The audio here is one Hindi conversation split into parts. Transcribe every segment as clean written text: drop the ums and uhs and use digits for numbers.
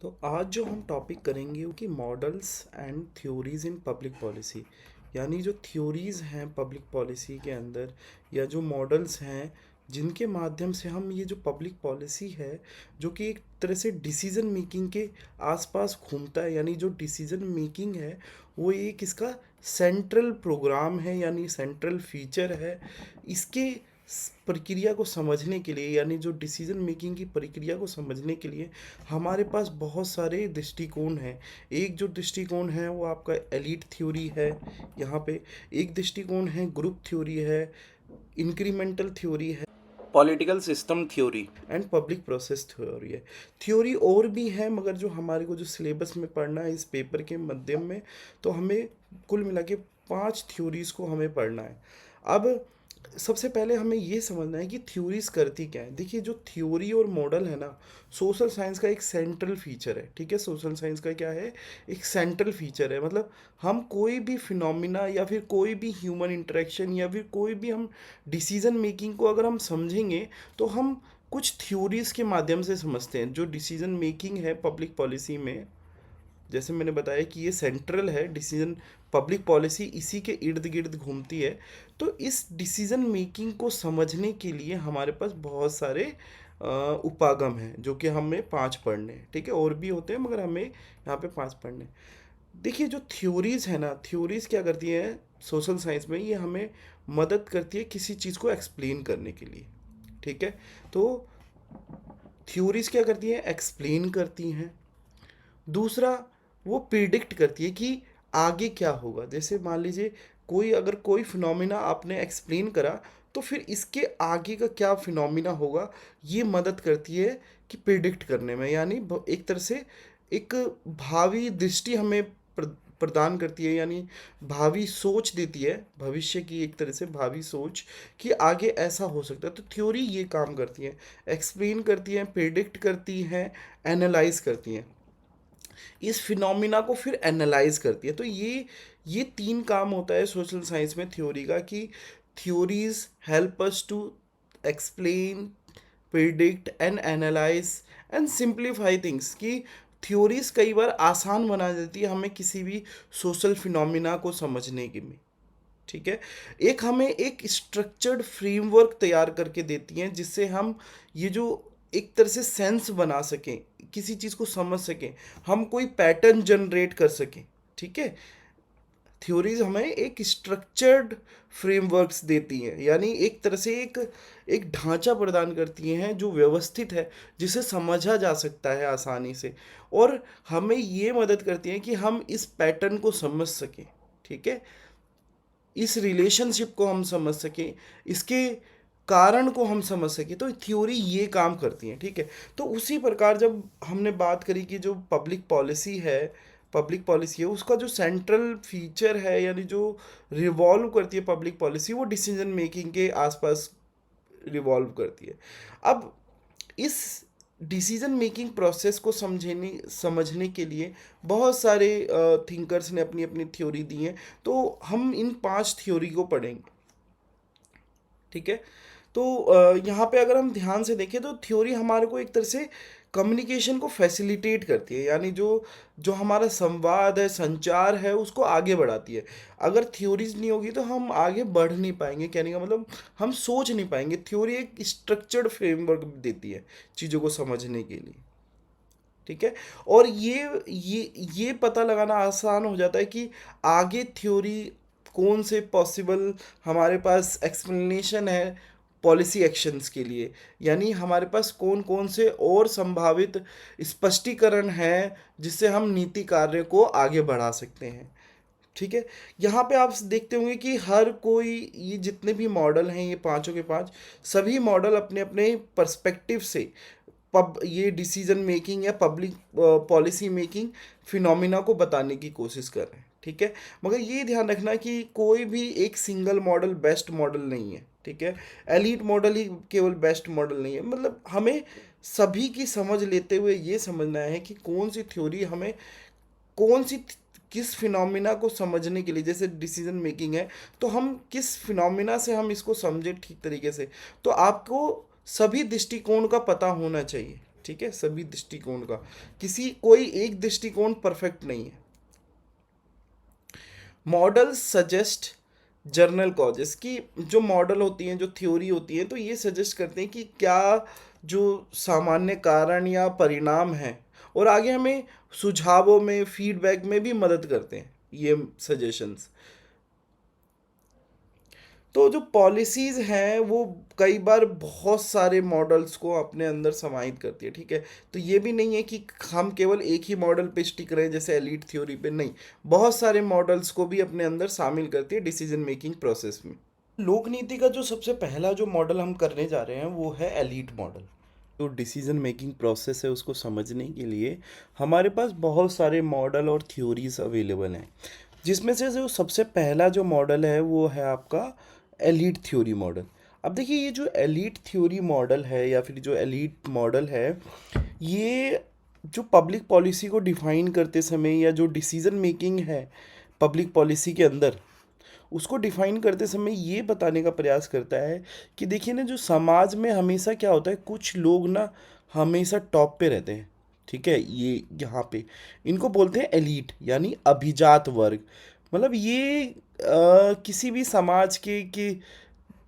तो आज जो हम टॉपिक करेंगे वो कि models and theories in public policy. यानी जो थ्योरीज़ हैं पब्लिक पॉलिसी के अंदर, या जो मॉडल्स हैं जिनके माध्यम से हम ये जो पब्लिक पॉलिसी है जो कि एक तरह से डिसीजन मेकिंग के आसपास घूमता है, यानी जो डिसीजन मेकिंग है वो एक इसका सेंट्रल प्रोग्राम है, यानी सेंट्रल फीचर है। इसके प्रक्रिया को समझने के लिए, यानी जो डिसीजन मेकिंग की प्रक्रिया को समझने के लिए हमारे पास बहुत सारे दृष्टिकोण हैं। एक जो दृष्टिकोण है वो आपका एलीट थ्योरी है यहाँ पे। एक दृष्टिकोण है ग्रुप थ्योरी है, इंक्रीमेंटल थ्योरी है, political system theory and public process theory है। थ्योरी और भी है, मगर जो हमारे को जो सिलेबस में पढ़ना है इस पेपर के माध्यम में, तो हमें कुल मिला के 5 थ्योरीज को हमें पढ़ना है। अब सबसे पहले हमें ये समझना है कि थ्योरीज करती क्या है। देखिए, जो थ्योरी और मॉडल है ना, सोशल साइंस का एक सेंट्रल फीचर है। ठीक है, सोशल साइंस का क्या है, एक सेंट्रल फीचर है। मतलब हम कोई भी फिनोमिना या फिर कोई भी ह्यूमन इंटरेक्शन या फिर कोई भी हम डिसीजन मेकिंग को अगर हम समझेंगे तो हम कुछ थ्योरीज के माध्यम से समझते हैं। जो डिसीजन मेकिंग है पब्लिक पॉलिसी में, जैसे मैंने बताया कि ये सेंट्रल है डिसीजन, पब्लिक पॉलिसी इसी के इर्द गिर्द घूमती है। तो इस डिसीजन मेकिंग को समझने के लिए हमारे पास बहुत सारे उपागम हैं, जो कि हमें 5 पढ़ने हैं। ठीक है, और भी होते हैं मगर हमें यहाँ पे 5 पढ़ने हैं। देखिए, जो थ्योरीज है ना, थ्योरीज क्या करती हैं सोशल साइंस में, ये हमें मदद करती है किसी चीज़ को एक्सप्लेन करने के लिए। ठीक है, तो थ्योरीज क्या करती हैं, एक्सप्लेन करती हैं। दूसरा, वो प्रिडिक्ट करती है कि आगे क्या होगा। जैसे मान लीजिए कोई अगर कोई फिनोमिना आपने एक्सप्लेन करा, तो फिर इसके आगे का क्या फिनोमिना होगा, ये मदद करती है कि प्रिडिक्ट करने में। यानी एक तरह से एक भावी दृष्टि हमें प्रदान करती है, यानी भावी सोच देती है, भविष्य की एक तरह से भावी सोच कि आगे ऐसा हो सकता है। तो थ्योरी ये काम करती है, एक्सप्लेन करती है, प्रिडिक्ट करती हैं, एनालाइज करती हैं, इस फिनोमिना को फिर एनालाइज करती है। तो ये 3 काम होता है सोशल साइंस में थ्योरी का, कि theories help us to explain, predict and analyse and simplify things. कि थ्योरीज कई बार आसान बना देती है हमें किसी भी सोशल फिनोमिना को समझने के में। ठीक है, एक हमें एक स्ट्रक्चर्ड फ्रेमवर्क तैयार करके देती हैं, जिससे हम ये जो एक तरह से सेंस बना सकें, किसी चीज़ को समझ सकें, हम कोई पैटर्न जनरेट कर सकें। ठीक है, थ्योरीज हमें एक स्ट्रक्चर्ड फ्रेमवर्क्स देती हैं, यानी एक तरह से एक एक ढांचा प्रदान करती हैं जो व्यवस्थित है, जिसे समझा जा सकता है आसानी से, और हमें ये मदद करती हैं कि हम इस पैटर्न को समझ सकें। ठीक है, इस रिलेशनशिप को हम समझ सकें, इसके कारण को हम समझ सकें। तो थ्योरी ये काम करती है। ठीक है, तो उसी प्रकार जब हमने बात करी कि जो पब्लिक पॉलिसी है उसका जो सेंट्रल फीचर है, यानी जो रिवॉल्व करती है पब्लिक पॉलिसी, वो डिसीजन मेकिंग के आसपास रिवॉल्व करती है। अब इस डिसीजन मेकिंग प्रोसेस को समझने के लिए बहुत सारे थिंकर्स ने अपनी अपनी थ्योरी दी हैं। तो हम इन 5 थ्योरी को पढ़ेंगे। ठीक है, तो यहाँ पे अगर हम ध्यान से देखें तो थ्योरी हमारे को एक तरह से कम्युनिकेशन को फैसिलिटेट करती है, यानी जो जो हमारा संवाद है, संचार है, उसको आगे बढ़ाती है। अगर थ्योरीज नहीं होगी तो हम आगे बढ़ नहीं पाएंगे, कहने का मतलब हम सोच नहीं पाएंगे। थ्योरी एक स्ट्रक्चर्ड फ्रेमवर्क देती है चीज़ों को समझने के लिए। ठीक है, और ये पता लगाना आसान हो जाता है कि आगे थ्योरी कौन से पॉसिबल हमारे पास एक्सप्लेनेशन है पॉलिसी एक्शंस के लिए, यानी हमारे पास कौन कौन से और संभावित स्पष्टीकरण हैं जिससे हम नीति कार्य को आगे बढ़ा सकते हैं। ठीक है, यहाँ पे आप देखते होंगे कि हर कोई, ये जितने भी मॉडल हैं, ये पांचों के पांच, सभी मॉडल अपने अपने पर्सपेक्टिव से ये डिसीजन मेकिंग या पब्लिक पॉलिसी मेकिंग फिनोमिना को बताने की कोशिश कर रहे हैं। ठीक है, मगर ये ध्यान रखना कि कोई भी एक सिंगल मॉडल बेस्ट मॉडल नहीं है। ठीक है, एलीट मॉडल ही केवल बेस्ट मॉडल नहीं है। मतलब हमें सभी की समझ लेते हुए ये समझना है कि कौन सी थ्योरी हमें कौन सी किस फिनोमिना को समझने के लिए, जैसे डिसीजन मेकिंग है तो हम किस फिनोमिना से हम इसको समझे ठीक तरीके से। तो आपको सभी दृष्टिकोण का पता होना चाहिए। ठीक है, सभी दृष्टिकोण का, कोई एक दृष्टिकोण परफेक्ट नहीं है। मॉडल्स सजेस्ट जर्नल कॉजेस, की जो मॉडल होती हैं, जो थ्योरी होती है, तो ये सजेस्ट करते हैं कि क्या जो सामान्य कारण या परिणाम है, और आगे हमें सुझावों में, फीडबैक में भी मदद करते हैं ये सजेशंस। तो जो पॉलिसीज़ हैं वो कई बार बहुत सारे मॉडल्स को अपने अंदर समाहित करती है, ठीक है। तो ये भी नहीं है कि हम केवल एक ही मॉडल पे स्टिक रहे, जैसे एलीट थ्योरी पे, नहीं, बहुत सारे मॉडल्स को भी अपने अंदर शामिल करती है डिसीजन मेकिंग प्रोसेस में। लोक नीति का जो सबसे पहला जो मॉडल हम करने जा रहे हैं वो है एलीट मॉडल। तो डिसीजन मेकिंग प्रोसेस है, उसको समझने के लिए हमारे पास बहुत सारे मॉडल और थ्योरीज अवेलेबल हैं, जिसमें से जो सबसे पहला जो मॉडल है वो है आपका एलीट थ्योरी मॉडल। अब देखिए, ये जो एलीट थ्योरी मॉडल है या फिर जो एलीट मॉडल है, ये जो पब्लिक पॉलिसी को डिफाइन करते समय या जो डिसीजन मेकिंग है पब्लिक पॉलिसी के अंदर, उसको डिफाइन करते समय ये बताने का प्रयास करता है कि देखिए ना, जो समाज में हमेशा क्या होता है, कुछ लोग ना हमेशा टॉप पे रहते हैं, ठीक है। ये यहाँ पे इनको बोलते हैं एलीट, यानी अभिजात वर्ग। मतलब ये किसी भी समाज के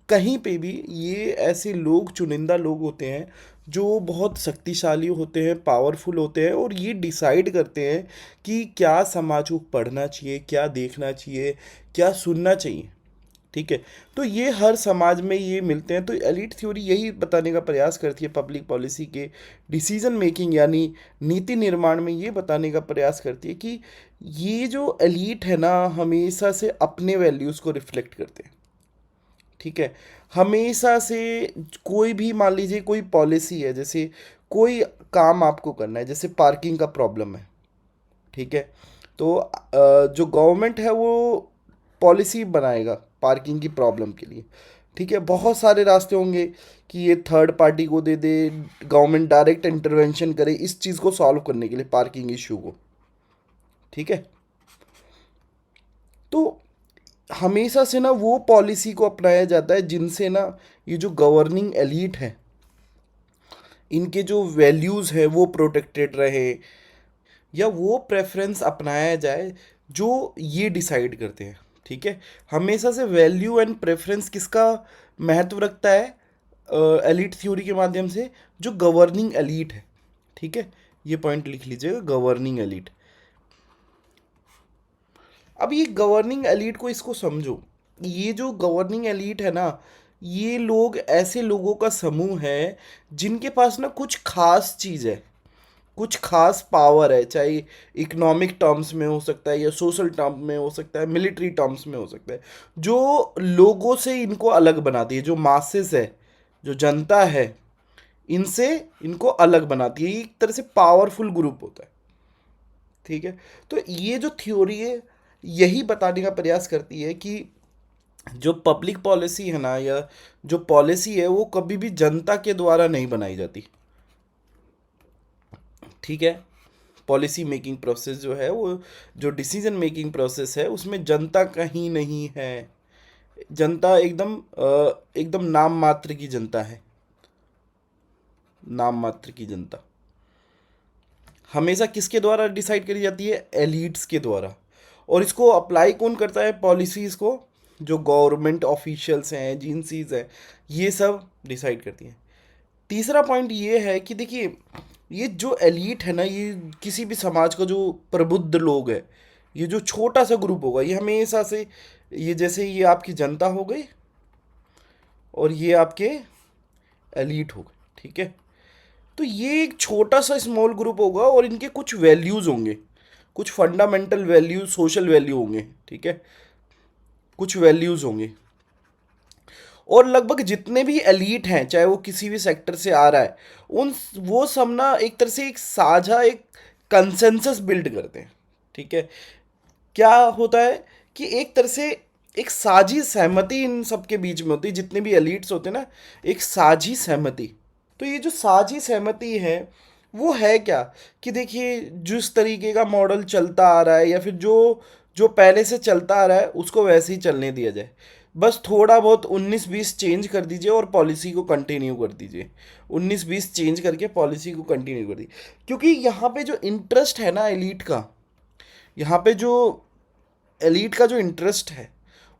कहीं पे भी ये ऐसे लोग, चुनिंदा लोग होते हैं जो बहुत शक्तिशाली होते हैं, पावरफुल होते हैं, और ये डिसाइड करते हैं कि क्या समाज को पढ़ना चाहिए, क्या देखना चाहिए, क्या सुनना चाहिए, ठीक है। तो ये हर समाज में ये मिलते हैं। तो एलीट थ्योरी यही बताने का प्रयास करती है, पब्लिक पॉलिसी के डिसीजन मेकिंग यानी नीति निर्माण में ये बताने का प्रयास करती है कि ये जो एलीट है ना, हमेशा से अपने वैल्यूज़ को रिफ्लेक्ट करते हैं, ठीक है। हमेशा से कोई भी, मान लीजिए कोई पॉलिसी है, जैसे कोई काम आपको करना है, जैसे पार्किंग का प्रॉब्लम है, ठीक है। तो जो गवर्नमेंट है वो पॉलिसी बनाएगा पार्किंग की प्रॉब्लम के लिए, ठीक है। बहुत सारे रास्ते होंगे कि ये थर्ड पार्टी को दे दे, गवर्नमेंट डायरेक्ट इंटरवेंशन करे इस चीज़ को सॉल्व करने के लिए, पार्किंग इशू को, ठीक है। तो हमेशा से ना वो पॉलिसी को अपनाया जाता है जिनसे ना ये जो गवर्निंग एलीट है, इनके जो वैल्यूज़ है वो प्रोटेक्टेड रहे, या वो प्रेफरेंस अपनाया जाए जो ये डिसाइड करते हैं, ठीक है। हमेशा से वैल्यू एंड प्रेफरेंस किसका महत्व रखता है एलीट थ्योरी के माध्यम से? जो गवर्निंग एलीट है, ठीक है। ये पॉइंट लिख लीजिएगा, गवर्निंग एलीट। अब ये गवर्निंग एलीट को, इसको समझो, ये जो गवर्निंग एलीट है ना, ये लोग ऐसे लोगों का समूह है जिनके पास ना कुछ खास चीज़ है, कुछ खास पावर है, चाहे इकोनॉमिक टर्म्स में हो सकता है या सोशल टर्म में हो सकता है, मिलिट्री टर्म्स में हो सकता है, जो लोगों से इनको अलग बनाती है, जो मासेस है, जो जनता है, इनसे इनको अलग बनाती है। ये एक तरह से पावरफुल ग्रुप होता है, ठीक है। तो ये जो थ्योरी है यही बताने का प्रयास करती है कि जो पब्लिक पॉलिसी है ना, या जो पॉलिसी है, वो कभी भी जनता के द्वारा नहीं बनाई जाती, ठीक है। पॉलिसी मेकिंग प्रोसेस जो है, वो जो डिसीजन मेकिंग प्रोसेस है, उसमें जनता कहीं नहीं है। जनता एकदम नाम मात्र की जनता है, नाम मात्र की जनता हमेशा किसके द्वारा डिसाइड करी जाती है? एलीट्स के द्वारा। और इसको अप्लाई कौन करता है पॉलिसीज़ को? जो गवर्नमेंट ऑफिशियल्स हैं, एजेंसीज हैं, ये सब डिसाइड करती हैं। तीसरा पॉइंट ये है कि देखिए, ये जो एलीट है ना, ये किसी भी समाज का जो प्रबुद्ध लोग है, ये जो छोटा सा ग्रुप होगा, ये हमेशा से, ये जैसे ये आपकी जनता हो गई और ये आपके एलीट हो गए, ठीक है। तो ये एक छोटा सा स्मॉल ग्रुप होगा और इनके कुछ वैल्यूज़ होंगे, कुछ फंडामेंटल वैल्यू, सोशल वैल्यू होंगे, ठीक है, कुछ वैल्यूज़ होंगे। और लगभग जितने भी एलीट हैं, चाहे वो किसी भी सेक्टर से आ रहा है, उन वो सब ना एक तरह से एक साझा, एक कंसेंसस बिल्ड करते हैं, ठीक है। क्या होता है कि एक तरह से एक साझी सहमति इन सबके बीच में होती है, जितने भी एलीट्स होते हैं ना, एक साझी सहमति। तो ये जो साझी सहमति है वो है क्या, कि देखिए, जिस तरीके का मॉडल चलता आ रहा है, या फिर जो जो पहले से चलता आ रहा है उसको वैसे ही चलने दिया जाए। बस थोड़ा बहुत 19-20 चेंज कर दीजिए और पॉलिसी को कंटिन्यू कर दीजिए। 19-20 चेंज करके पॉलिसी को कंटिन्यू कर दीजिए, क्योंकि यहाँ पे जो इंटरेस्ट है ना एलीट का, यहाँ पे जो एलीट का जो इंटरेस्ट है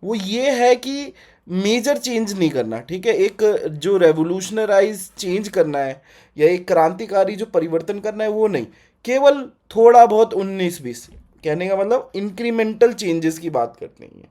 वो ये है कि मेजर चेंज नहीं करना, ठीक है, एक जो रेवोल्यूशनराइज चेंज करना है या एक क्रांतिकारी जो परिवर्तन करना है वो नहीं, केवल थोड़ा बहुत 19-20, कहने का मतलब इंक्रीमेंटल चेंजेस की बात करते हैं।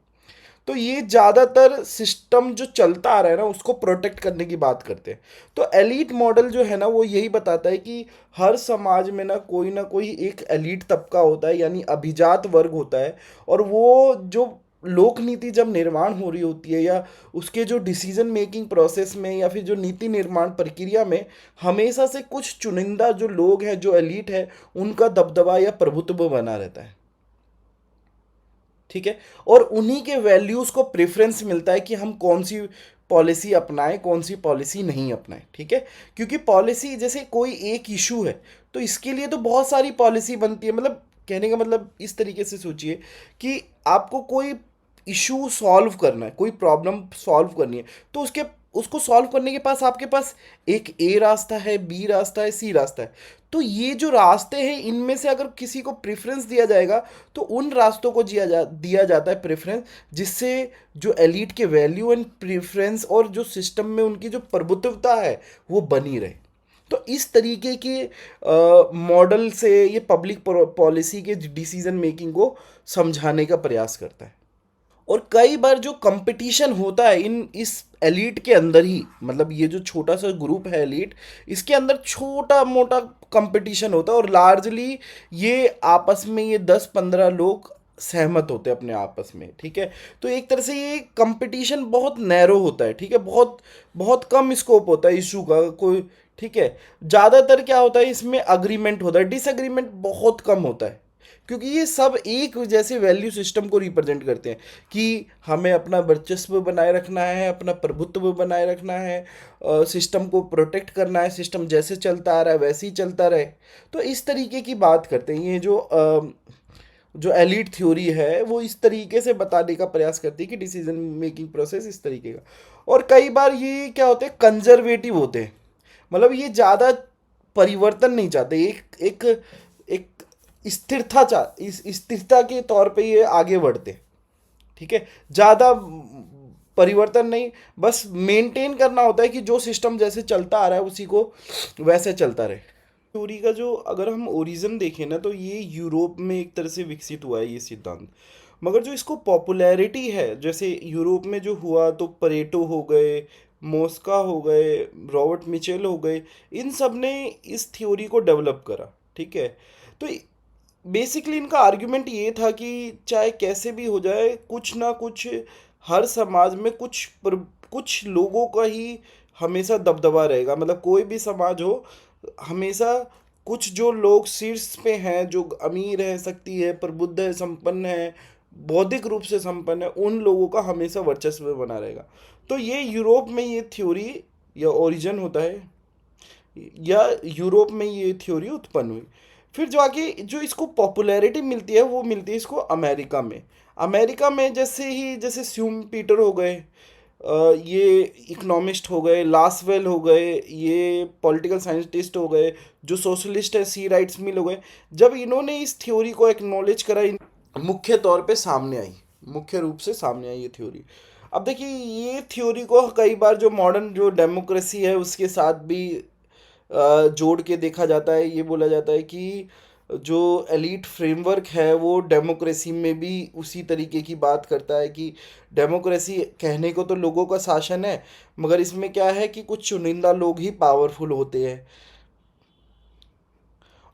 तो ये ज़्यादातर सिस्टम जो चलता आ रहा है ना उसको प्रोटेक्ट करने की बात करते हैं। तो एलीट मॉडल जो है ना वो यही बताता है कि हर समाज में ना कोई एक एलीट तबका होता है, यानी अभिजात वर्ग होता है, और वो जो लोक नीति जब निर्माण हो रही होती है या उसके जो डिसीजन मेकिंग प्रोसेस में या फिर जो नीति निर्माण प्रक्रिया में हमेशा से कुछ चुनिंदा जो लोग हैं जो एलीट है उनका दबदबा या प्रभुत्व बना रहता है, ठीक है। और उन्हीं के वैल्यूज़ को प्रेफरेंस मिलता है कि हम कौन सी पॉलिसी अपनाएं कौन सी पॉलिसी नहीं अपनाएं, ठीक है। क्योंकि पॉलिसी जैसे कोई एक इशू है तो इसके लिए तो बहुत सारी पॉलिसी बनती है, मतलब कहने का मतलब इस तरीके से सोचिए कि आपको कोई इशू सॉल्व करना है, कोई प्रॉब्लम सॉल्व करनी है, तो उसके उसको सॉल्व करने के पास आपके पास एक ए रास्ता है, बी रास्ता है, सी रास्ता है। तो ये जो रास्ते हैं इनमें से अगर किसी को प्रेफरेंस दिया जाएगा तो उन रास्तों को दिया जाता है प्रेफरेंस, जिससे जो एलीट के वैल्यू एंड प्रेफरेंस और जो सिस्टम में उनकी जो प्रभुत्वता है वो बनी रहे। तो इस तरीके के मॉडल से ये पब्लिक पॉलिसी के डिसीजन मेकिंग को समझाने का प्रयास करता है। और कई बार जो कंपटीशन होता है इन इस एलीट के अंदर ही, मतलब ये जो छोटा सा ग्रुप है एलीट, इसके अंदर छोटा मोटा कंपटीशन होता है और लार्जली ये आपस में ये 10-15 लोग सहमत होते हैं अपने आपस में, ठीक है। तो एक तरह से ये कंपटीशन बहुत नैरो होता है, ठीक है, बहुत बहुत कम स्कोप होता है इशू का कोई, ठीक है। ज़्यादातर क्या होता है इसमें अग्रीमेंट होता है, डिसएग्रीमेंट बहुत कम होता है, क्योंकि ये सब एक जैसे वैल्यू सिस्टम को रिप्रेजेंट करते हैं कि हमें अपना वर्चस्व बनाए रखना है, अपना प्रभुत्व बनाए रखना है, सिस्टम को प्रोटेक्ट करना है, सिस्टम जैसे चलता आ रहा है वैसे ही चलता रहे। तो इस तरीके की बात करते हैं, ये जो एलीट थ्योरी है वो इस तरीके से बताने का प्रयास करती है कि डिसीजन मेकिंग प्रोसेस इस तरीके का। और कई बार ये क्या होते हैं, कंजर्वेटिव होते हैं, मतलब ये ज़्यादा परिवर्तन नहीं चाहते, एक एक एक स्थिरता इस स्थिरता के तौर पे ये आगे बढ़ते, ठीक है। ज़्यादा परिवर्तन नहीं, बस मेंटेन करना होता है कि जो सिस्टम जैसे चलता आ रहा है उसी को वैसे चलता रहे। थ्योरी का जो अगर हम ओरिजिन देखें ना तो ये यूरोप में एक तरह से विकसित हुआ है ये सिद्धांत, मगर जो इसको पॉपुलैरिटी है जैसे यूरोप में जो हुआ तो परेटो हो गए, मोस्का हो गए, रॉबर्ट मिचेल हो गए, इन सब ने इस थ्योरी को डेवलप करा, ठीक है। तो बेसिकली इनका आर्ग्यूमेंट ये था कि चाहे कैसे भी हो जाए कुछ ना कुछ हर समाज में कुछ लोगों का ही हमेशा दबदबा रहेगा, मतलब कोई भी समाज हो हमेशा कुछ जो लोग शीर्ष पे हैं, जो अमीर है, शक्ति है, प्रबुद्ध है, संपन्न है, बौद्धिक रूप से संपन्न है, उन लोगों का हमेशा वर्चस्व बना रहेगा। तो ये यूरोप में ये थ्योरी या ओरिजिन होता है, या यूरोप में ये थ्योरी उत्पन्न हुई। फिर जो आगे जो इसको पॉपुलैरिटी मिलती है वो मिलती है इसको अमेरिका में। अमेरिका में जैसे स्यूम पीटर हो गए, ये इकोनॉमिस्ट हो गए, लासवेल हो गए, ये पॉलिटिकल साइंटिस्ट हो गए, जो सोशलिस्ट है सी राइट्स मिल हो गए, जब इन्होंने इस थ्योरी को एक्नॉलेज करा मुख्य तौर पे सामने आई, मुख्य रूप से सामने आई ये थ्योरी। अब देखिए ये थ्योरी को कई बार जो मॉडर्न जो डेमोक्रेसी है उसके साथ भी जोड़ के देखा जाता है। ये बोला जाता है कि जो एलीट फ्रेमवर्क है वो डेमोक्रेसी में भी उसी तरीके की बात करता है कि डेमोक्रेसी कहने को तो लोगों का शासन है, मगर इसमें क्या है कि कुछ चुनिंदा लोग ही पावरफुल होते हैं,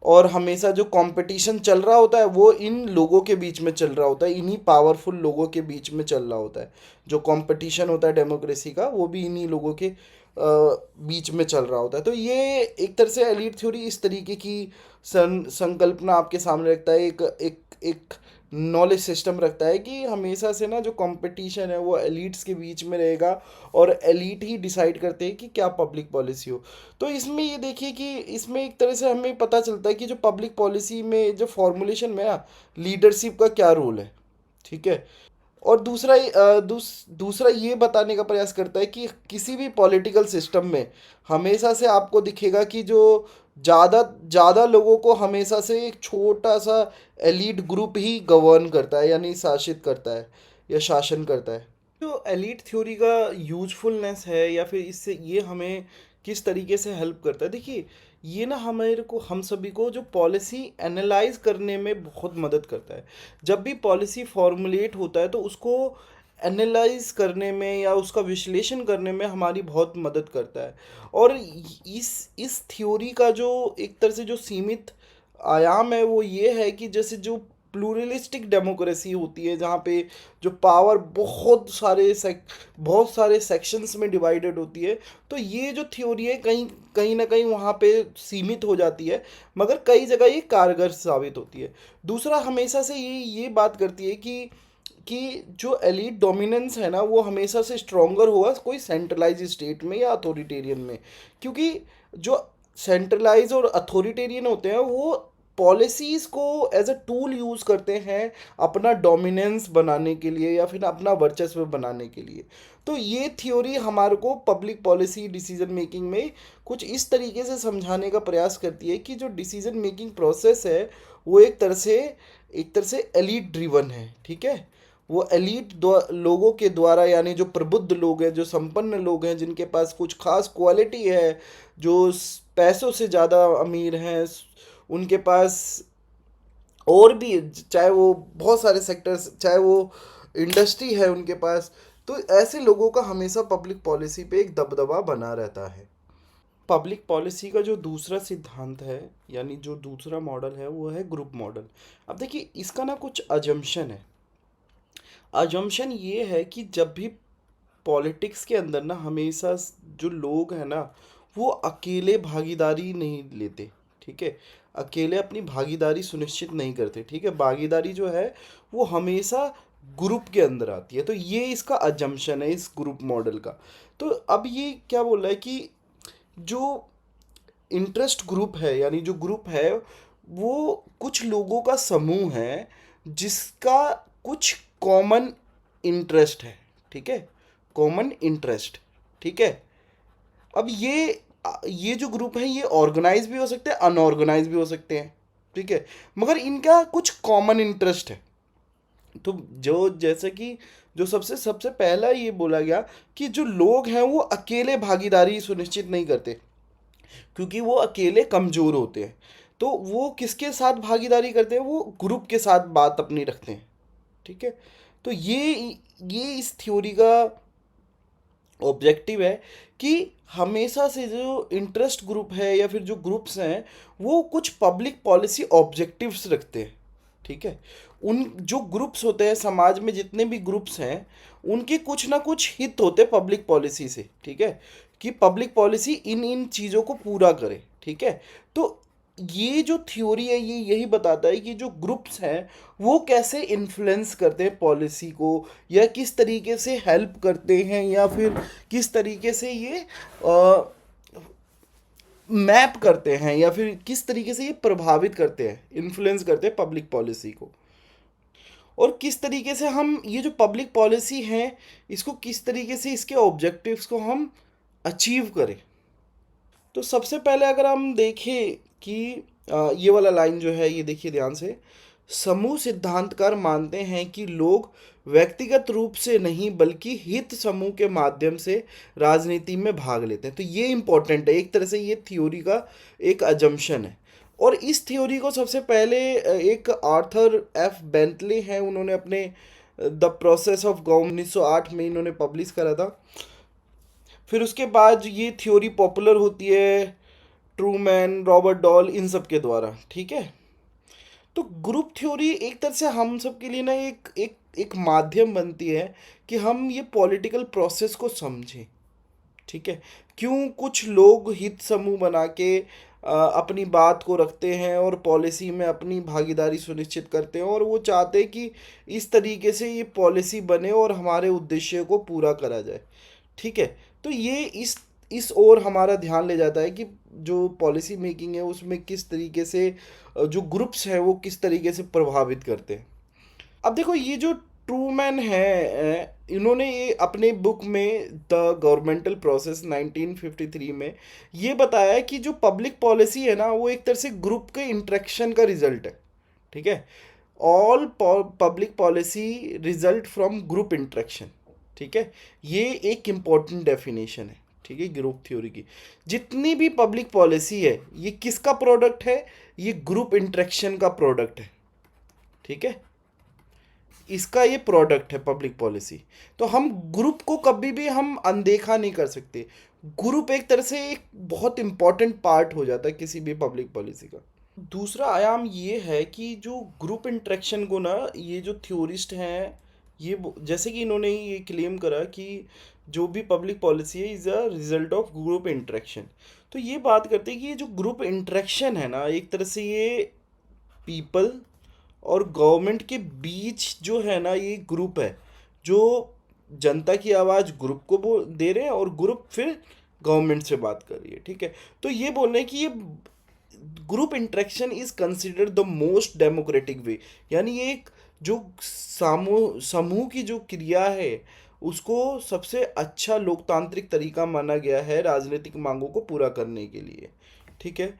और हमेशा जो कंपटीशन चल रहा होता है वो इन लोगों के बीच में चल रहा होता है, इन्हीं पावरफुल लोगों के बीच में चल रहा होता है। जो कंपटीशन होता है डेमोक्रेसी का वो भी इन्हीं लोगों के बीच में चल रहा होता है। तो ये एक तरह से एलीट थ्योरी इस तरीके की संकल्पना आपके सामने रखता है, एक एक एक नॉलेज सिस्टम रखता है कि हमेशा से ना जो कंपटीशन है वो एलीट्स के बीच में रहेगा और एलीट ही डिसाइड करते हैं कि क्या पब्लिक पॉलिसी हो। तो इसमें ये देखिए कि इसमें एक तरह से हमें पता चलता है कि जो पब्लिक पॉलिसी में जो फॉर्मुलेशन में ना लीडरशिप का क्या रोल है, ठीक है। और दूसरा ये बताने का प्रयास करता है कि किसी भी पॉलिटिकल सिस्टम में हमेशा से आपको दिखेगा कि जो ज़्यादा ज़्यादा लोगों को हमेशा से एक छोटा सा एलीट ग्रुप ही गवर्न करता है, यानी शासित करता है या शासन करता है। जो एलीट थ्योरी का यूजफुलनेस है या फिर इससे ये हमें किस तरीके से हेल्प करता है, देखिए ये ना हमारे को, हम सभी को जो पॉलिसी एनालाइज करने में बहुत मदद करता है। जब भी पॉलिसी फॉर्मुलेट होता है तो उसको एनालाइज करने में या उसका विश्लेषण करने में हमारी बहुत मदद करता है। और इस थ्योरी का जो एक तरह से जो सीमित आयाम है वो ये है कि जैसे जो प्लूरलिस्टिक डेमोक्रेसी होती है, जहाँ पे जो पावर बहुत सारे सेक्शंस में डिवाइडेड होती है, तो ये जो थ्योरी है कहीं कहीं ना कहीं वहाँ पे सीमित हो जाती है, मगर कई जगह ये कारगर साबित होती है। दूसरा, हमेशा से ये बात करती है कि जो एलीट डोमिनेंस है ना वो हमेशा से स्ट्रोंगर होगा कोई सेंट्रलाइज स्टेट में या अथॉरिटेरियन में, क्योंकि जो सेंट्रलाइज और अथॉरिटेरियन होते हैं वो पॉलिसीज़ को एज अ टूल यूज़ करते हैं अपना डोमिनेंस बनाने के लिए या फिर अपना वर्चस्व बनाने के लिए। तो ये थ्योरी हमारे को पब्लिक पॉलिसी डिसीजन मेकिंग में कुछ इस तरीके से समझाने का प्रयास करती है कि जो डिसीजन मेकिंग प्रोसेस है वो एक तरह से एलीट ड्रिवन है, ठीक है। वो एलीट लोगों के द्वारा, यानी जो प्रबुद्ध लोग हैं, जो संपन्न लोग हैं, जिनके पास कुछ खास क्वालिटी है, जो पैसों से ज़्यादा अमीर हैं, उनके पास और भी, चाहे वो बहुत सारे सेक्टर्स, चाहे वो इंडस्ट्री है उनके पास, तो ऐसे लोगों का हमेशा पब्लिक पॉलिसी पे एक दबदबा बना रहता है। पब्लिक पॉलिसी का जो दूसरा सिद्धांत है, यानी जो दूसरा मॉडल है, वो है ग्रुप मॉडल। अब देखिए इसका ना कुछ अजम्पशन है। अजम्पशन ये है कि जब भी पॉलिटिक्स के अंदर ना हमेशा जो लोग हैं ना वो अकेले भागीदारी नहीं लेते, ठीक है। अकेले अपनी भागीदारी सुनिश्चित नहीं करते, ठीक है। भागीदारी जो है वो हमेशा ग्रुप के अंदर आती है। तो ये इसका अजम्पशन है इस ग्रुप मॉडल का। तो अब ये क्या बोल रहा है कि जो इंटरेस्ट ग्रुप है, यानी जो ग्रुप है वो कुछ लोगों का समूह है जिसका कुछ कॉमन इंटरेस्ट है, ठीक है। कॉमन इंटरेस्ट, ठीक है। अब ये जो ग्रुप है ये ऑर्गेनाइज भी हो सकते हैं, अनऑर्गेनाइज भी हो सकते हैं, ठीक है, मगर इनका कुछ कॉमन इंटरेस्ट है। तो जो जैसे कि जो सबसे सबसे पहला ये बोला गया कि जो लोग हैं वो अकेले भागीदारी सुनिश्चित नहीं करते, क्योंकि वो अकेले कमज़ोर होते हैं। तो वो किसके साथ भागीदारी करते हैं, वो ग्रुप के साथ बात अपनी रखते हैं, ठीक है। तो ये इस थ्योरी का ऑब्जेक्टिव है कि हमेशा से जो इंटरेस्ट ग्रुप है या फिर जो ग्रुप्स हैं वो कुछ पब्लिक पॉलिसी ऑब्जेक्टिव्स रखते हैं, ठीक है। उन जो ग्रुप्स होते हैं समाज में, जितने भी ग्रुप्स हैं, उनके कुछ ना कुछ हित होते हैं पब्लिक पॉलिसी से, ठीक है, कि पब्लिक पॉलिसी इन इन चीज़ों को पूरा करे, ठीक है। तो ये जो थ्योरी है ये यही बताता है कि जो ग्रुप्स हैं वो कैसे इन्फ्लुएंस करते हैं पॉलिसी को, या किस तरीके से हेल्प करते हैं, या फिर किस तरीके से ये मैप करते हैं, या फिर किस तरीके से ये प्रभावित करते हैं, इन्फ्लुएंस करते हैं पब्लिक पॉलिसी को। और किस तरीके से हम ये जो पब्लिक पॉलिसी है इसको किस तरीके से इसके ऑब्जेक्टिव्स को हम अचीव करें। तो सबसे पहले अगर हम देखें कि ये वाला लाइन जो है ये देखिए ध्यान से, समूह सिद्धांतकार मानते हैं कि लोग व्यक्तिगत रूप से नहीं बल्कि हित समूह के माध्यम से राजनीति में भाग लेते हैं। तो ये इम्पोर्टेंट है, एक तरह से ये थ्योरी का एक अजम्पशन है। और इस थ्योरी को सबसे पहले एक आर्थर एफ बेंटले हैं, उन्होंने अपने द प्रोसेस ऑफ गवर्नमेंट 1908 में इन्होंने पब्लिश करा था। फिर उसके बाद ये थ्योरी पॉपुलर होती है ट्रूमैन, रॉबर्ट डॉल, इन सब के द्वारा, ठीक है। तो ग्रुप थ्योरी एक तरह से हम सब के लिए ना एक एक एक माध्यम बनती है कि हम ये पॉलिटिकल प्रोसेस को समझें, ठीक है। क्यों कुछ लोग हित समूह बना के अपनी बात को रखते हैं और पॉलिसी में अपनी भागीदारी सुनिश्चित करते हैं, और वो चाहते हैं कि इस तरीके से ये पॉलिसी बने और हमारे उद्देश्य को पूरा करा जाए, ठीक है। तो ये इस ओर हमारा ध्यान ले जाता है कि जो पॉलिसी मेकिंग है उसमें किस तरीके से जो ग्रुप्स हैं वो किस तरीके से प्रभावित करते हैं। अब देखो ये जो ट्रूमैन है, इन्होंने ये अपने बुक में द गवर्नमेंटल प्रोसेस 1953 में ये बताया कि जो पब्लिक पॉलिसी है ना वो एक तरह से ग्रुप के इंटरेक्शन का रिजल्ट है। ठीक है, all public policy result from group interaction. ठीक है, ये एक इम्पॉर्टेंट डेफिनेशन है। ठीक है, ग्रुप थ्योरी की जितनी भी पब्लिक पॉलिसी है ये किसका प्रोडक्ट है, ये ग्रुप इंटरेक्शन का प्रोडक्ट है। ठीक है, इसका ये प्रोडक्ट है पब्लिक पॉलिसी। तो हम ग्रुप को कभी भी हम अनदेखा नहीं कर सकते। ग्रुप एक तरह से एक बहुत इंपॉर्टेंट पार्ट हो जाता है किसी भी पब्लिक पॉलिसी का। दूसरा आयाम ये है कि जो ग्रुप इंटरेक्शन को ना ये जो थ्योरिस्ट हैं ये जैसे कि इन्होंने ये क्लेम करा कि जो भी पब्लिक पॉलिसी है is a result of group interaction. तो ये बात करते हैं कि ये जो ग्रुप इंटरेक्शन है ना एक तरह से ये पीपल और गवर्नमेंट के बीच जो है ना ये ग्रुप है जो जनता की आवाज़ ग्रुप को दे रहे हैं और ग्रुप फिर गवर्नमेंट से बात कर रही है। ठीक है, तो ये बोल रहे हैं कि ये group interaction is considered the most democratic वे, यानी ये एक जो समूह समूह की जो क्रिया है उसको सबसे अच्छा लोकतांत्रिक तरीका माना गया है राजनीतिक मांगों को पूरा करने के लिए। ठीक है,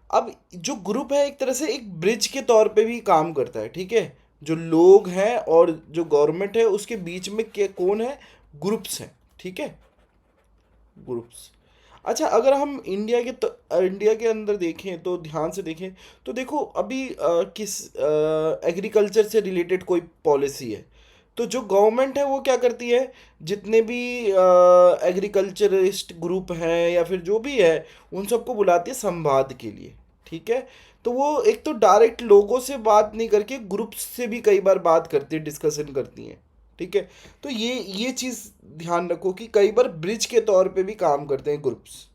अब जो ग्रुप है एक तरह से एक ब्रिज के तौर पे भी काम करता है। ठीक है, जो लोग हैं और जो गवर्नमेंट है उसके बीच में के कौन है, ग्रुप्स हैं। ठीक है, ग्रुप्स। अच्छा, अगर हम इंडिया के अंदर देखें तो ध्यान से देखें तो देखो अभी किस एग्रीकल्चर से रिलेटेड कोई पॉलिसी है तो जो गवर्नमेंट है वो क्या करती है, जितने भी एग्रीकल्चरिस्ट ग्रुप हैं या फिर जो भी है उन सबको बुलाती है संवाद के लिए। ठीक है, तो वो एक तो डायरेक्ट लोगों से बात नहीं करके ग्रुप्स से भी कई बार बात करती है, डिस्कशन करती हैं। ठीक है, तो ये चीज़ ध्यान रखो कि कई बार ब्रिज के तौर पे भी काम करते हैं ग्रुप्स।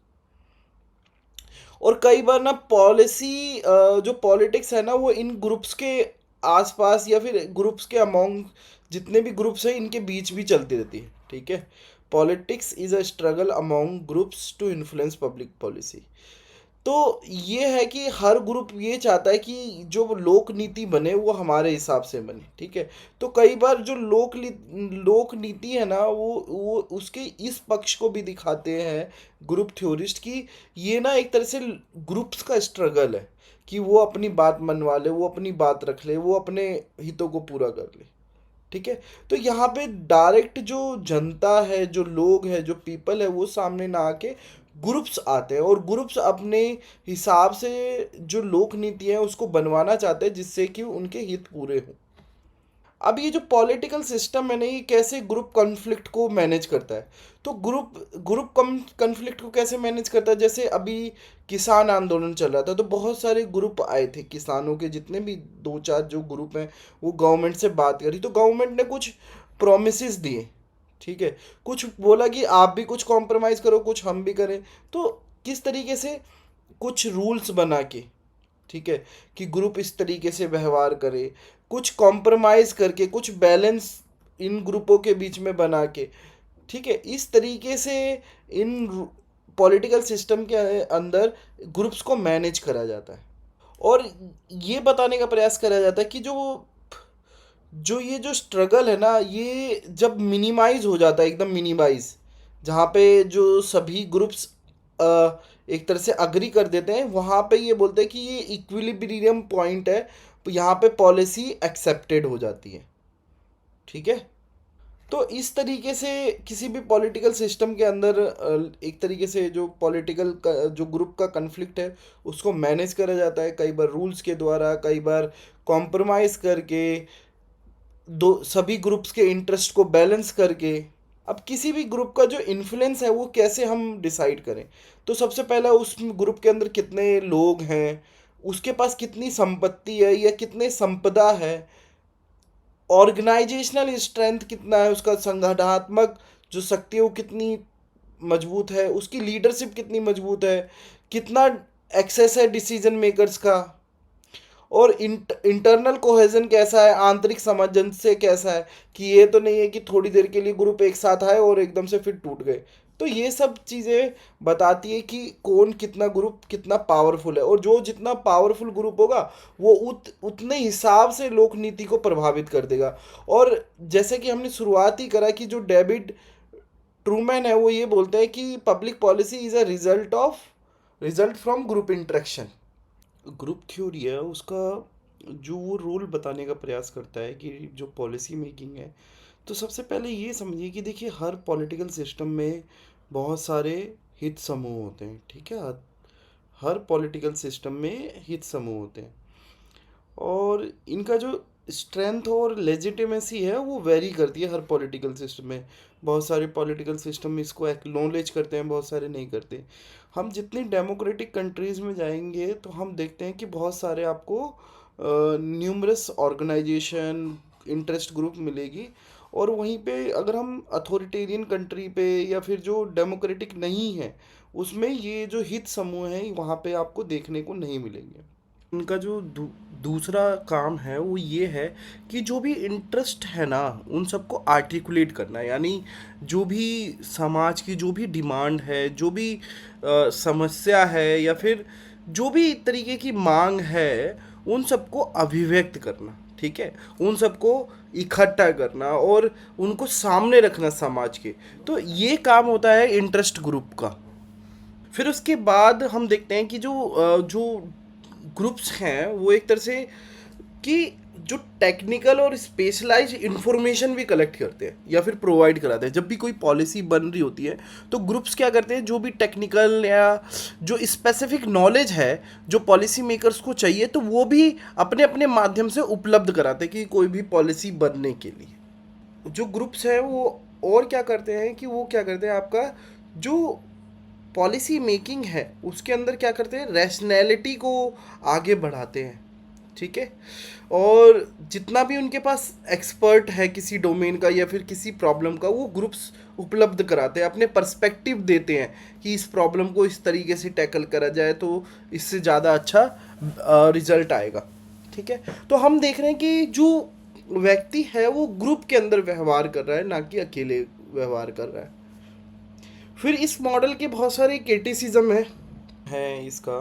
और कई बार ना पॉलिसी जो पॉलिटिक्स है ना वो इन ग्रुप्स के आसपास या फिर ग्रुप्स के अमोंग जितने भी ग्रुप्स हैं इनके बीच भी चलती रहती है। ठीक है, politics is a struggle among groups to influence public policy. तो ये है कि हर ग्रुप ये चाहता है कि जो लोक नीति बने वो हमारे हिसाब से बने। ठीक है, तो कई बार जो लोक नीति है ना वो उसके इस पक्ष को भी दिखाते हैं ग्रुप थ्योरिस्ट की ये ना एक तरह से ग्रुप्स का स्ट्रगल है कि वो अपनी बात मनवा ले, वो अपनी बात रख ले, वो अपने हितों को पूरा कर ले। ठीक है, तो यहाँ पे डायरेक्ट जो जनता है, जो लोग है, जो पीपल है वो सामने ना आके ग्रुप्स आते हैं और ग्रुप्स अपने हिसाब से जो लोक नीति है उसको बनवाना चाहते हैं जिससे कि उनके हित पूरे हों। अब ये जो पॉलिटिकल सिस्टम है ना ये कैसे ग्रुप कॉन्फ्लिक्ट को मैनेज करता है, तो ग्रुप ग्रुप कॉन्फ्लिक्ट को कैसे मैनेज करता है, जैसे अभी किसान आंदोलन चल रहा था तो बहुत सारे ग्रुप आए थे किसानों के, जितने भी दो चार जो ग्रुप हैं वो गवर्नमेंट से बात करी तो गवर्नमेंट ने कुछ प्रोमिस दिए। ठीक है, कुछ बोला कि आप भी कुछ कॉम्प्रोमाइज़ करो कुछ हम भी करें, तो किस तरीके से कुछ रूल्स बना के, ठीक है, कि ग्रुप इस तरीके से व्यवहार करे, कुछ कॉम्प्रोमाइज़ करके कुछ बैलेंस इन ग्रुपों के बीच में बना के। ठीक है, इस तरीके से इन पॉलिटिकल सिस्टम के अंदर ग्रुप्स को मैनेज करा जाता है और ये बताने का प्रयास करा जाता है कि जो जो ये जो स्ट्रगल है ना ये जब मिनिमाइज हो जाता है, एकदम मिनिमाइज, जहाँ पे जो सभी ग्रुप्स एक तरह से अग्री कर देते हैं वहाँ पे ये बोलते हैं कि ये इक्विलिब्रियम पॉइंट है, तो यहाँ पे पॉलिसी एक्सेप्टेड हो जाती है। ठीक है, तो इस तरीके से किसी भी पॉलिटिकल सिस्टम के अंदर एक तरीके से जो पॉलिटिकल जो ग्रुप का कन्फ्लिक्ट है उसको मैनेज करा जाता है, कई बार रूल्स के द्वारा, कई बार कॉम्प्रोमाइज़ करके, दो सभी ग्रुप्स के इंटरेस्ट को बैलेंस करके। अब किसी भी ग्रुप का जो इन्फ्लुएंस है वो कैसे हम डिसाइड करें, तो सबसे पहला उस ग्रुप के अंदर कितने लोग हैं, उसके पास कितनी संपत्ति है या कितने संपदा है, ऑर्गेनाइजेशनल स्ट्रेंथ कितना है उसका, संगठनात्मक जो शक्ति है वो कितनी मजबूत है, उसकी लीडरशिप कितनी मजबूत है, कितना एक्सेस है डिसीजन मेकर्स का, और इंटरनल कोहेजन कैसा है, आंतरिक सामंजस्य कैसा है, कि ये तो नहीं है कि थोड़ी देर के लिए ग्रुप एक साथ आए और एकदम से फिर टूट गए। तो ये सब चीज़ें बताती है कि कौन कितना ग्रुप कितना पावरफुल है, और जो जितना पावरफुल ग्रुप होगा वो उतने हिसाब से लोक नीति को प्रभावित कर देगा। और जैसे कि हमने शुरुआत ही करा कि जो डेविड ट्रूमैन है वो ये बोलते हैं कि public policy is a result from group interaction. Group theory है उसका जो वो रोल बताने का प्रयास करता है कि जो पॉलिसी मेकिंग है, तो सबसे पहले ये समझिए कि देखिए हर पॉलिटिकल सिस्टम में बहुत सारे हित समूह होते हैं, ठीक है। हर पॉलिटिकल सिस्टम में हित समूह होते हैं, और इनका जो स्ट्रेंथ और लेजिटिमेसी है वो वेरी करती है हर पॉलिटिकल सिस्टम में। बहुत सारे पॉलिटिकल सिस्टम में इसको एक्नॉलेज करते हैं, बहुत सारे नहीं करते। हम जितनी डेमोक्रेटिक कंट्रीज़ में जाएंगे तो हम देखते हैं कि बहुत सारे आपको न्यूमरस ऑर्गेनाइजेशन, इंटरेस्ट ग्रुप मिलेगी। और वहीं पे अगर हम अथॉरिटेरियन कंट्री पे या फिर जो डेमोक्रेटिक नहीं है उसमें ये जो हित समूह हैं वहाँ पे आपको देखने को नहीं मिलेंगे। उनका जो दूसरा काम है वो ये है कि जो भी इंटरेस्ट है ना उन सबको आर्टिकुलेट करना, यानी जो भी समाज की जो भी डिमांड है, जो भी समस्या है, या फिर जो भी तरीके की मांग है, उन सबको अभिव्यक्त करना, ठीक है। उन सबको इकट्ठा करना और उनको सामने रखना समाज के। तो ये काम होता है इंटरेस्ट ग्रुप का। फिर उसके बाद हम देखते हैं कि जो ग्रुप्स हैं वो एक तरह से कि जो टेक्निकल और स्पेशलाइज इंफॉर्मेशन भी कलेक्ट करते हैं या फिर प्रोवाइड कराते हैं। जब भी कोई पॉलिसी बन रही होती है तो ग्रुप्स क्या करते हैं, जो भी टेक्निकल या जो स्पेसिफिक नॉलेज है जो पॉलिसी मेकर्स को चाहिए, तो वो भी अपने अपने माध्यम से उपलब्ध कराते हैं कि कोई भी पॉलिसी बनने के लिए। जो ग्रुप्स हैं वो और क्या करते हैं कि वो क्या करते हैं, आपका जो पॉलिसी मेकिंग है उसके अंदर क्या करते हैं, रैशनैलिटी को आगे बढ़ाते हैं, ठीक है। और जितना भी उनके पास एक्सपर्ट है किसी डोमेन का या फिर किसी प्रॉब्लम का, वो ग्रुप्स उपलब्ध कराते हैं, अपने पर्सपेक्टिव देते हैं कि इस प्रॉब्लम को इस तरीके से टैकल करा जाए तो इससे ज़्यादा अच्छा रिजल्ट आएगा, ठीक है। तो हम देख रहे हैं कि जो व्यक्ति है वो ग्रुप के अंदर व्यवहार कर रहा है, ना कि अकेले व्यवहार कर रहा है। फिर इस मॉडल के बहुत सारे क्रिटिसिज्म है इसका,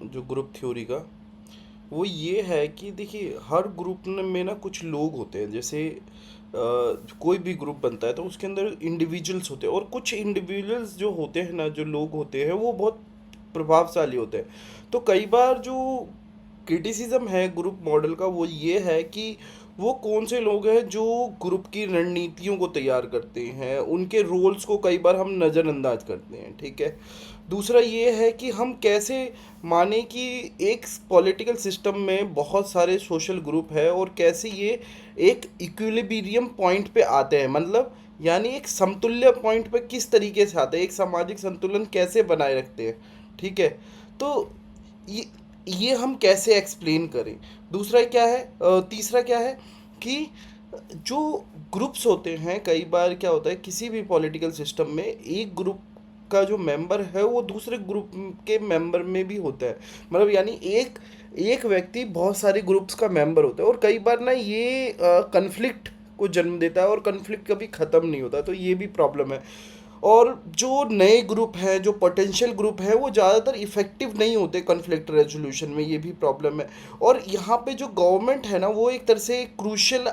जो ग्रुप थ्योरी का, वो ये है कि देखिए हर ग्रुप में ना कुछ लोग होते हैं। जैसे कोई भी ग्रुप बनता है तो उसके अंदर इंडिविजुअल्स होते हैं, और कुछ इंडिविजुअल्स जो होते हैं ना, जो लोग होते हैं वो बहुत प्रभावशाली होते हैं। तो कई बार जो क्रिटिसिज्म है ग्रुप मॉडल का वो ये है कि वो कौन से लोग हैं जो ग्रुप की रणनीतियों को तैयार करते हैं, उनके रोल्स को कई बार हम नज़रअंदाज करते हैं, ठीक है। दूसरा ये है कि हम कैसे माने कि एक पॉलिटिकल सिस्टम में बहुत सारे सोशल ग्रुप है और कैसे ये एक इक्विलिब्रियम पॉइंट पे आते हैं, मतलब यानी एक समतुल्य पॉइंट पे किस तरीके से आते हैं, एक सामाजिक संतुलन कैसे बनाए रखते हैं, ठीक है। तो ये ये हम कैसे एक्सप्लेन करें। दूसरा क्या है, तीसरा क्या है कि जो ग्रुप्स होते हैं, कई बार क्या होता है किसी भी पॉलिटिकल सिस्टम में एक ग्रुप का जो मेंबर है वो दूसरे ग्रुप के मेंबर में भी होता है, मतलब यानी एक एक व्यक्ति बहुत सारे ग्रुप्स का मेंबर होता है, और कई बार ना ये कन्फ्लिक्ट को जन्म देता है और कन्फ्लिक्ट कभी ख़त्म नहीं होता, तो ये भी प्रॉब्लम है। और जो नए ग्रुप हैं, जो पोटेंशियल ग्रुप हैं, वो ज़्यादातर इफ़ेक्टिव नहीं होते कॉन्फ्लिक्ट रेजोल्यूशन में, ये भी प्रॉब्लम है। और यहाँ पे जो गवर्नमेंट है ना वो एक तरह से क्रूशियल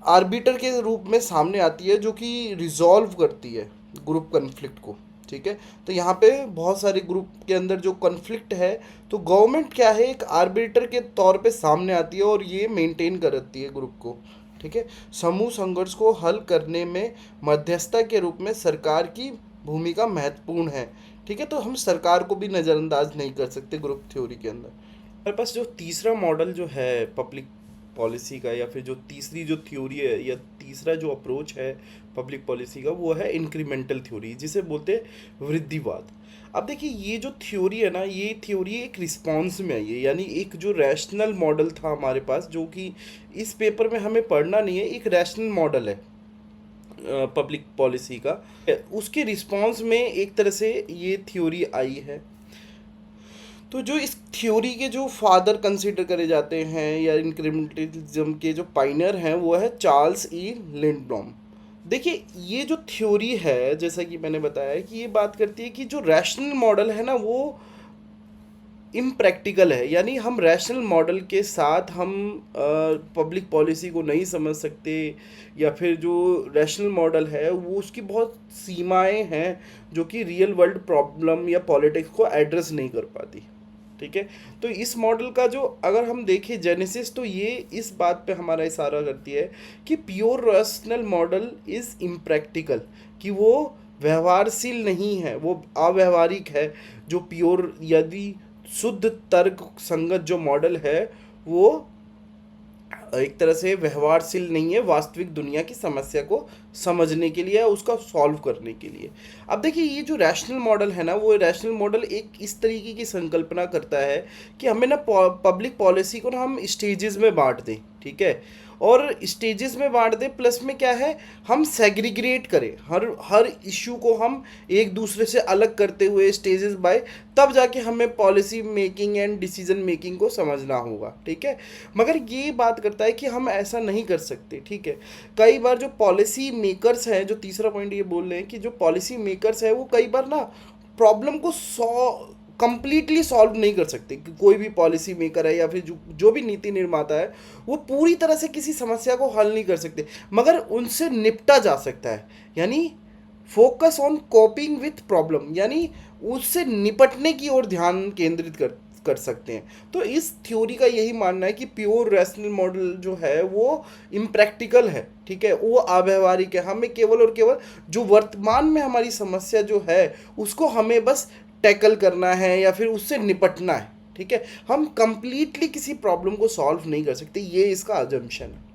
आर्बिटर के रूप में सामने आती है, जो कि रिजॉल्व करती है ग्रुप कॉन्फ्लिक्ट को, ठीक है। तो यहाँ पे बहुत सारे ग्रुप के अंदर जो कॉन्फ्लिक्ट है, तो गवर्नमेंट क्या है, एक आर्बिटर के तौर पे सामने आती है और ये मेंटेन करती है ग्रुप को, ठीक है। समूह संघर्ष को हल करने में मध्यस्थता के रूप में सरकार की भूमिका महत्वपूर्ण है, ठीक है। तो हम सरकार को भी नज़रअंदाज नहीं कर सकते ग्रुप थ्योरी के अंदर। हमारे पास जो तीसरा मॉडल जो है पब्लिक पॉलिसी का, या फिर जो तीसरी जो थ्योरी है या तीसरा जो अप्रोच है पब्लिक पॉलिसी का, वो है इंक्रीमेंटल थ्योरी, जिसे बोलते हैं वृद्धिवाद। अब देखिए ये जो थ्योरी है ना, ये थ्योरी एक रिस्पॉन्स में आई है, यानी एक जो रैशनल मॉडल था हमारे पास, जो कि इस पेपर में हमें पढ़ना नहीं है, एक रैशनल मॉडल है पब्लिक पॉलिसी का, उसके रिस्पॉन्स में एक तरह से ये थ्योरी आई है। तो जो इस थ्योरी के जो फादर कंसिडर करे जाते हैं या इंक्रीमेंटलिज्म के जो पाइनियर हैं, वो है चार्ल्स ई लिंडब्लॉम। देखिए, ये जो थ्योरी है, जैसा कि मैंने बताया कि ये बात करती है कि जो रैशनल मॉडल है ना, वो इम्प्रैक्टिकल है। यानी हम रैशनल मॉडल के साथ हम पब्लिक पॉलिसी को नहीं समझ सकते, या फिर जो रैशनल मॉडल है वो उसकी बहुत सीमाएं हैं जो कि रियल वर्ल्ड प्रॉब्लम या पॉलिटिक्स को एड्रेस नहीं कर पाती। ठीक है। तो इस मॉडल का जो अगर हम देखें जेनेसिस, तो ये इस बात पे हमारा इशारा करती है कि pure rational model is impractical, कि वो व्यवहारशील नहीं है, वो अव्यवहारिक है। जो प्योर यदि शुद्ध तर्क संगत जो मॉडल है वो एक तरह से व्यवहारशील नहीं है वास्तविक दुनिया की समस्या को समझने के लिए या उसका सॉल्व करने के लिए। अब देखिए, ये जो रैशनल मॉडल है ना, वो रैशनल मॉडल एक इस तरीके की संकल्पना करता है कि हमें ना पब्लिक पॉलिसी को ना हम स्टेजेस में बांट दें। ठीक है। और स्टेजेस में बांट दें, प्लस में क्या है, हम सेग्रीग्रेट करें हर हर इशू को, हम एक दूसरे से अलग करते हुए स्टेजेस बाय, तब जाके हमें policy making and decision making को समझना होगा। ठीक है। मगर ये बात करता है कि हम ऐसा नहीं कर सकते। ठीक है। कई बार जो पॉलिसी मेकर्स हैं, जो तीसरा पॉइंट ये बोल रहे हैं कि जो पॉलिसी मेकर्स हैं वो कई बार ना प्रॉब्लम को कंप्लीटली सॉल्व नहीं कर सकते। कि कोई भी पॉलिसी मेकर है या फिर जो भी नीति निर्माता है, वो पूरी तरह से किसी समस्या को हल नहीं कर सकते, मगर उनसे निपटा जा सकता है। यानी focus on coping with problem, यानी उससे निपटने की ओर ध्यान केंद्रित कर कर सकते हैं। तो इस थ्योरी का यही मानना है कि प्योर रैशनल मॉडल जो है वो इम्प्रैक्टिकल है। ठीक है। वो अव्यवहारिक है। हमें केवल और केवल जो वर्तमान में हमारी समस्या जो है उसको हमें बस टैकल करना है या फिर उससे निपटना है। ठीक है। हम कंप्लीटली किसी प्रॉब्लम को सॉल्व नहीं कर सकते, ये इसका अजम्पशन है।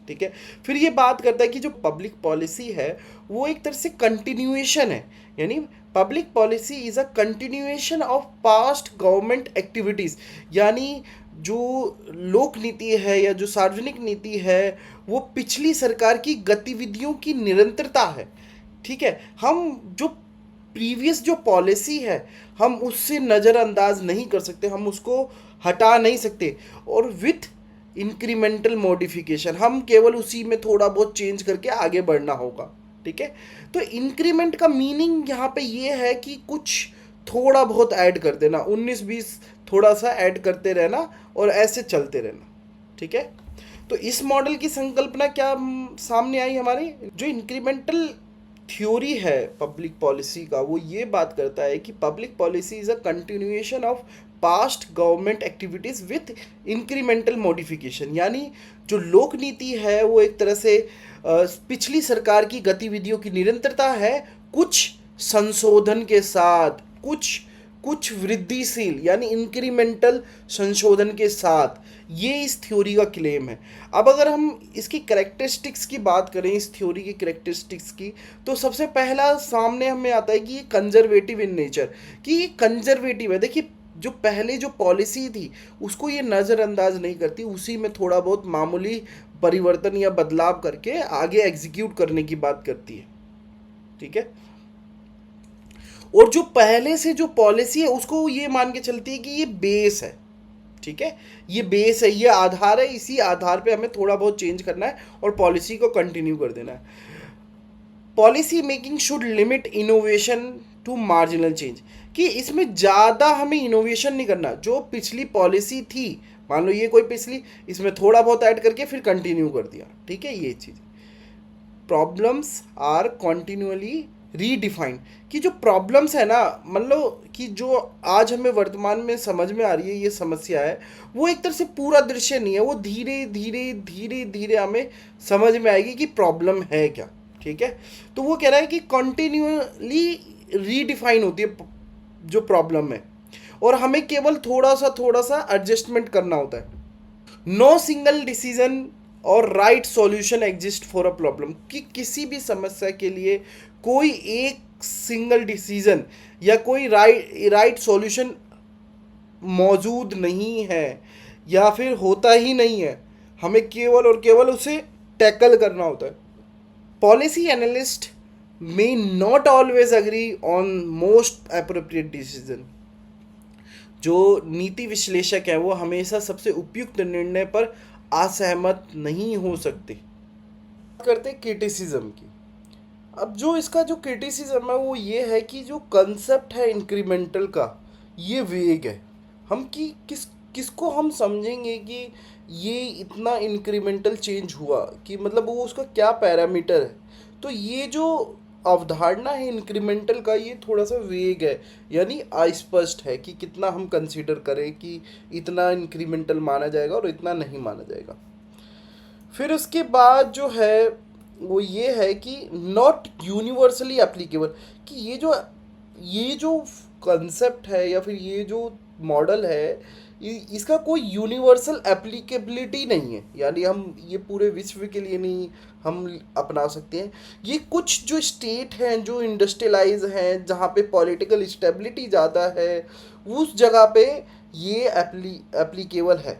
ठीक है। फिर ये बात करता है कि जो पब्लिक पॉलिसी है वो एक तरह से कंटिन्यूएशन है। यानी public policy is a continuation of past government activities. यानी जो लोक नीति है या जो सार्वजनिक नीति है वो पिछली सरकार की गतिविधियों की निरंतरता है। ठीक है। हम जो प्रीवियस जो पॉलिसी है हम उससे नज़रअंदाज नहीं कर सकते, हम उसको हटा नहीं सकते। और विथ इंक्रीमेंटल मॉडिफिकेशन, हम केवल उसी में थोड़ा बहुत चेंज करके आगे बढ़ना होगा। ठीक है। तो इंक्रीमेंट का मीनिंग यहाँ पे ये है कि कुछ थोड़ा बहुत ऐड कर देना, 19-20 थोड़ा सा ऐड करते रहना और ऐसे चलते रहना। ठीक है। तो इस मॉडल की संकल्पना क्या सामने आई हमारे, जो इंक्रीमेंटल थ्योरी है पब्लिक पॉलिसी का, वो ये बात करता है कि public policy is a continuation of past government activities with incremental modification. यानी जो लोक नीति है वो एक तरह से पिछली सरकार की गतिविधियों की निरंतरता है, कुछ संशोधन के साथ, कुछ कुछ वृद्धिशील यानी इंक्रीमेंटल संशोधन के साथ। ये इस थ्योरी का क्लेम है। अब अगर हम इसकी करेक्टरिस्टिक्स की बात करें, इस थ्योरी की करेक्टरिस्टिक्स की, तो सबसे पहला सामने हमें आता है कि ये कंजर्वेटिव इन नेचर, कि ये कंजर्वेटिव है। देखिए, जो पहले जो पॉलिसी थी उसको ये नज़रअंदाज नहीं करती, उसी में थोड़ा बहुत मामूली परिवर्तन या बदलाव करके आगे एग्जीक्यूट करने की बात करती है। ठीक है। और जो पहले से जो पॉलिसी है उसको ये मान के चलती है कि ये बेस है। ठीक है। ये बेस है, ये आधार है, इसी आधार पे हमें थोड़ा बहुत चेंज करना है और पॉलिसी को कंटिन्यू कर देना है। Policy making should limit innovation to marginal change, कि इसमें ज़्यादा हमें इनोवेशन नहीं करना। जो पिछली पॉलिसी थी, मान लो ये कोई पिछली, इसमें थोड़ा बहुत ऐड करके फिर कंटिन्यू कर दिया। ठीक है। ये चीज़, प्रॉब्लम्स आर कॉन्टिन्यूअली रीडिफाइंड, कि जो प्रॉब्लम्स है ना, मान लो कि जो आज हमें वर्तमान में समझ में आ रही है ये समस्या है, वो एक तरह से पूरा दृश्य नहीं है, वो धीरे धीरे धीरे धीरे हमें समझ में आएगी कि प्रॉब्लम है क्या। ठीक है। तो वो कह रहा है कि कॉन्टिन्यूअली रीडिफाइन होती है जो प्रॉब्लम है, और हमें केवल थोड़ा सा एडजस्टमेंट करना होता है। नो सिंगल डिसीजन और right solution exist for a problem, कि किसी भी समस्या के लिए कोई एक सिंगल डिसीजन या कोई राइट सॉल्यूशन मौजूद नहीं है या फिर होता ही नहीं है, हमें केवल और केवल उसे टैकल करना होता है। Policy analyst may not always agree on most appropriate decision, जो नीति विश्लेषक हैं वो हमेशा सबसे उपयुक्त निर्णय पर असहमत नहीं हो सकते। बात करते हैं क्रिटिसिज्म की। अब जो इसका जो क्रिटिसिज्म है वो ये है कि जो कंसेप्ट है इंक्रीमेंटल का, ये वेग है। हम कि किसको हम समझेंगे कि ये इतना इंक्रीमेंटल चेंज हुआ, कि मतलब वो उसका क्या पैरामीटर है। तो ये जो अवधारणा है इंक्रीमेंटल का, ये थोड़ा सा वेग है, यानी अस्पष्ट है कि कितना हम कंसीडर करें कि इतना इंक्रीमेंटल माना जाएगा और इतना नहीं माना जाएगा। फिर उसके बाद जो है वो ये है कि नॉट यूनिवर्सली एप्लीकेबल, कि ये जो कंसेप्ट है या फिर ये जो मॉडल है, इसका कोई यूनिवर्सल एप्लीकेबिलिटी नहीं है, यानी हम ये पूरे विश्व के लिए नहीं हम अपना सकते हैं। ये कुछ जो स्टेट हैं जो इंडस्ट्रियलाइज हैं, जहाँ पे पॉलिटिकल स्टेबिलिटी ज़्यादा है, उस जगह पे ये एप्लीकेबल है।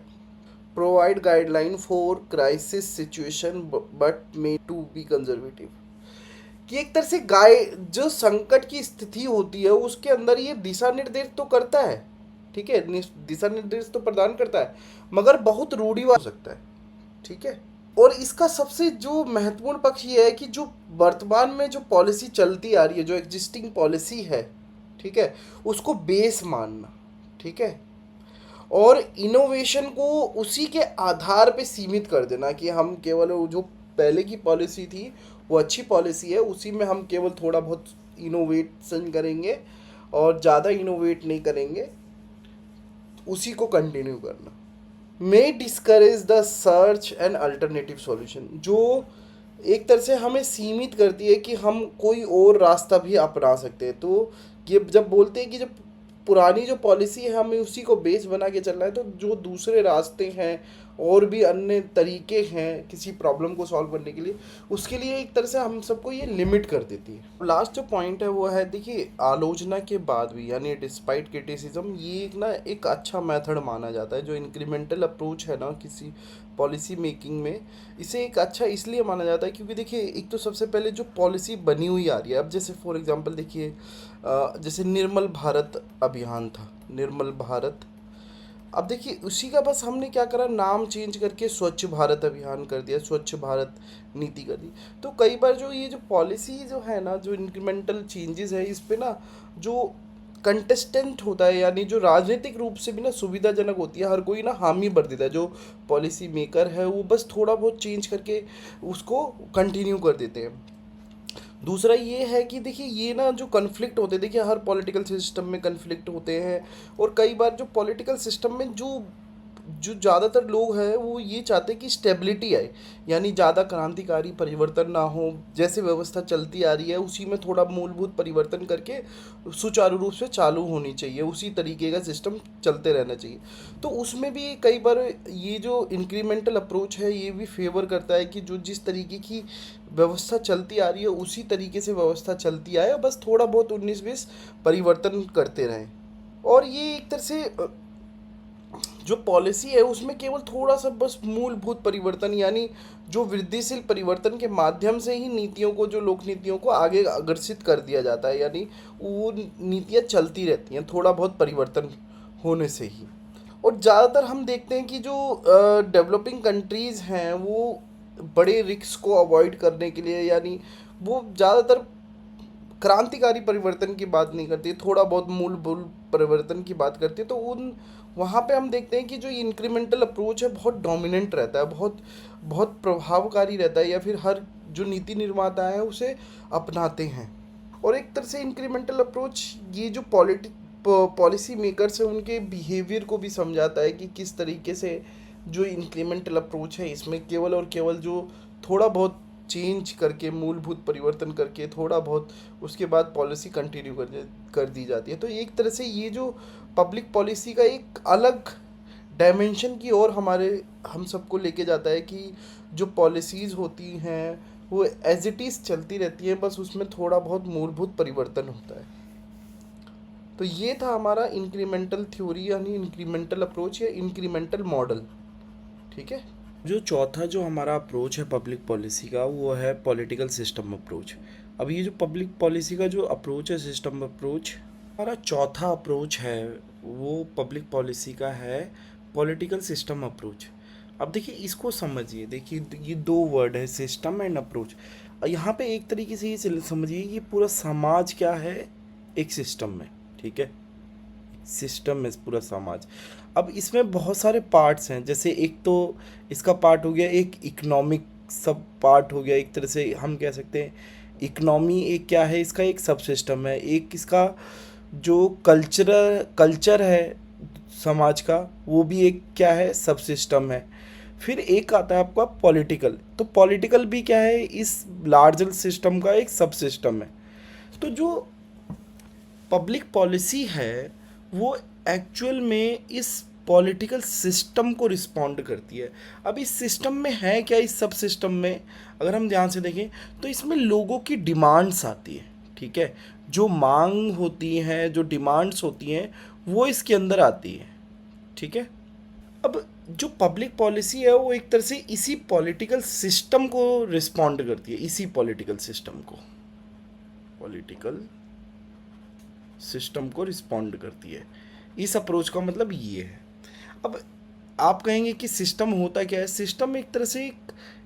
Provide guideline for crisis situation but may to be conservative, कि एक तरह से जो संकट की स्थिति होती है उसके अंदर ये दिशा निर्देश तो करता है, ठीक है, दिशा निर्देश तो प्रदान करता है, मगर बहुत रूढ़िवाद हो सकता है, ठीक है। और इसका सबसे जो महत्वपूर्ण पक्ष ये है कि जो वर्तमान में जो पॉलिसी चलती आ रही है, जो एग्जिस्टिंग पॉलिसी है, ठीक है, उसको बेस मानना, ठीक है, और इनोवेशन को उसी के आधार पे सीमित कर देना, कि हम केवल वो जो पहले की पॉलिसी थी वो अच्छी पॉलिसी है, उसी में हम केवल थोड़ा बहुत इनोवेशन करेंगे और ज़्यादा इनोवेट नहीं करेंगे, उसी को कंटिन्यू करना। May discourage the search and alternative solution, जो एक तरह से हमें सीमित करती है कि हम कोई और रास्ता भी अपना सकते हैं। तो ये जब बोलते हैं कि जब पुरानी जो पॉलिसी है हमें उसी को बेस बना के चलना है, तो जो दूसरे रास्ते हैं और भी अन्य तरीके हैं किसी प्रॉब्लम को सॉल्व करने के लिए, उसके लिए एक तरह से हम सबको ये लिमिट कर देती है। लास्ट जो पॉइंट है वो है, देखिए, आलोचना के बाद भी, यानी डिस्पाइट क्रिटिसिज्म, ये एक अच्छा मेथड माना जाता है। जो इंक्रीमेंटल अप्रोच है ना किसी पॉलिसी मेकिंग में, इसे एक अच्छा इसलिए माना जाता है क्योंकि देखिए, एक तो सबसे पहले जो पॉलिसी बनी हुई आ रही है, अब जैसे फॉर एग्जांपल देखिए, जैसे निर्मल भारत अभियान था, निर्मल भारत, अब देखिए उसी का बस हमने क्या करा, नाम चेंज करके स्वच्छ भारत अभियान कर दिया, स्वच्छ भारत नीति कर दी। तो कई बार जो ये जो पॉलिसी जो है ना, जो इंक्रीमेंटल चेंजेस है, इस पे ना जो कंटेस्टेंट होता है, यानी जो राजनीतिक रूप से भी ना सुविधाजनक होती है, हर कोई ना हामी भर देता है। जो पॉलिसी मेकर है वो बस थोड़ा बहुत चेंज करके उसको कंटिन्यू कर देते हैं। दूसरा ये है कि देखिए, ये ना जो कन्फ्लिक्ट होते हैं, देखिए हर पॉलिटिकल सिस्टम में कन्फ्लिक्ट होते हैं, और कई बार जो पॉलिटिकल सिस्टम में जो जो ज़्यादातर लोग हैं वो ये चाहते हैं कि स्टेबिलिटी आए, यानी ज़्यादा क्रांतिकारी परिवर्तन ना हो, जैसे व्यवस्था चलती आ रही है उसी में थोड़ा मूलभूत परिवर्तन करके सुचारू रूप से चालू होनी चाहिए, उसी तरीके का सिस्टम चलते रहना चाहिए। तो उसमें भी कई बार ये जो इंक्रीमेंटल अप्रोच है ये भी फेवर करता है कि जो जिस तरीके की व्यवस्था चलती आ रही है उसी तरीके से व्यवस्था चलती आए, बस थोड़ा बहुत 19-20 परिवर्तन करते रहें। और ये एक तरह से जो पॉलिसी है उसमें केवल थोड़ा सा बस मूलभूत परिवर्तन, यानी जो वृद्धिशील परिवर्तन के माध्यम से ही नीतियों को, जो लोक नीतियों को आगे अग्रसित कर दिया जाता है, यानी वो नीतियाँ चलती रहती हैं थोड़ा बहुत परिवर्तन होने से ही। और ज़्यादातर हम देखते हैं कि जो डेवलपिंग कंट्रीज़ हैं वो बड़े रिस्क को अवॉइड करने के लिए, यानी वो ज़्यादातर क्रांतिकारी परिवर्तन की बात नहीं करती, थोड़ा बहुत मूलभूत परिवर्तन की बात करती है। तो उन वहाँ पे हम देखते हैं कि जो इंक्रीमेंटल अप्रोच है बहुत डोमिनेंट रहता है, बहुत बहुत प्रभावकारी रहता है, या फिर हर जो नीति निर्माता है उसे अपनाते हैं। और एक तरह से इंक्रीमेंटल अप्रोच ये जो पॉलिसी मेकर्स है उनके बिहेवियर को भी समझाता है कि किस तरीके से जो इंक्रीमेंटल अप्रोच है इसमें केवल और केवल जो थोड़ा बहुत चेंज करके, मूलभूत परिवर्तन करके, थोड़ा बहुत उसके बाद पॉलिसी कंटिन्यू कर दी जाती है। तो एक तरह से ये जो पब्लिक पॉलिसी का एक अलग डायमेंशन की ओर हम सबको लेके जाता है कि जो पॉलिसीज़ होती हैं वो एज इट इज़ चलती रहती हैं, बस उसमें थोड़ा बहुत मूलभूत परिवर्तन होता है। तो ये था हमारा इंक्रीमेंटल थ्योरी, यानी इंक्रीमेंटल अप्रोच या इंक्रीमेंटल मॉडल, ठीक है। जो चौथा जो हमारा अप्रोच है पब्लिक पॉलिसी का, वो है पॉलिटिकल सिस्टम अप्रोच। अब ये जो पब्लिक पॉलिसी का जो अप्रोच है, सिस्टम अप्रोच, हमारा चौथा अप्रोच है वो पब्लिक पॉलिसी का है पॉलिटिकल सिस्टम अप्रोच। अब देखिए इसको समझिए, देखिए ये दो वर्ड है, सिस्टम एंड अप्रोच। यहाँ पे एक तरीके से ये समझिए ये पूरा समाज क्या है, एक सिस्टम में, ठीक है, सिस्टम में पूरा समाज। अब इसमें बहुत सारे पार्ट्स हैं, जैसे एक तो इसका पार्ट हो गया एक इकोनॉमिक सब पार्ट हो गया, एक तरह से हम कह सकते हैं इकोनॉमी एक क्या है, इसका एक सब सिस्टम है। एक इसका जो कल्चर है समाज का, वो भी एक क्या है, सब सिस्टम है। फिर एक आता है आपका पॉलिटिकल, तो पॉलिटिकल भी क्या है, इस लार्जर सिस्टम का एक सब सिस्टम है। तो जो पब्लिक पॉलिसी है वो एक्चुअल में इस पॉलिटिकल सिस्टम को रिस्पॉन्ड करती है। अब इस सिस्टम में है क्या, इस सब सिस्टम में अगर हम ध्यान से देखें तो इसमें लोगों की डिमांड्स आती है, ठीक है, जो मांग होती हैं, जो डिमांड्स होती हैं वो इसके अंदर आती है, ठीक है। अब जो पब्लिक पॉलिसी है वो एक तरह से इसी पॉलिटिकल सिस्टम को रिस्पॉन्ड करती है, इसी पॉलिटिकल सिस्टम को रिस्पॉन्ड करती है। इस अप्रोच का मतलब ये है। अब आप कहेंगे कि सिस्टम होता क्या है, सिस्टम एक तरह से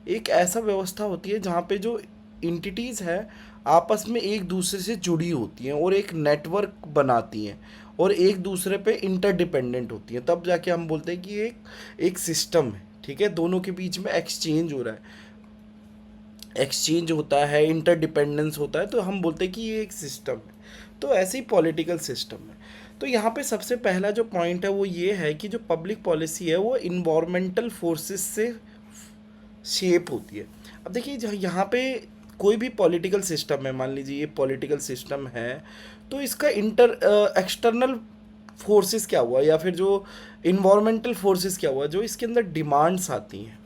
एक ऐसा व्यवस्था होती है जहाँ पे जो इंटिटीज़ है आपस में एक दूसरे से जुड़ी होती हैं और एक नेटवर्क बनाती हैं और एक दूसरे पे इंटरडिपेंडेंट होती हैं, तब जाके हम बोलते हैं कि एक सिस्टम है, ठीक है। दोनों के बीच में एक्सचेंज हो रहा है, एक्सचेंज होता है, इंटरडिपेंडेंस होता है, तो हम बोलते हैं कि ये एक सिस्टम है। तो ऐसे ही पॉलिटिकल सिस्टम है। तो यहाँ पे सबसे पहला जो पॉइंट है वो ये है कि जो पब्लिक पॉलिसी है वो इन्वायरमेंटल फोर्सेस से शेप होती है। अब देखिए यहाँ पे कोई भी पॉलिटिकल सिस्टम है, मान लीजिए ये पॉलिटिकल सिस्टम है, तो इसका एक्सटर्नल फोर्सेस क्या हुआ या फिर जो इन्वायरमेंटल फोर्सेस क्या हुआ, जो इसके अंदर डिमांड्स आती हैं।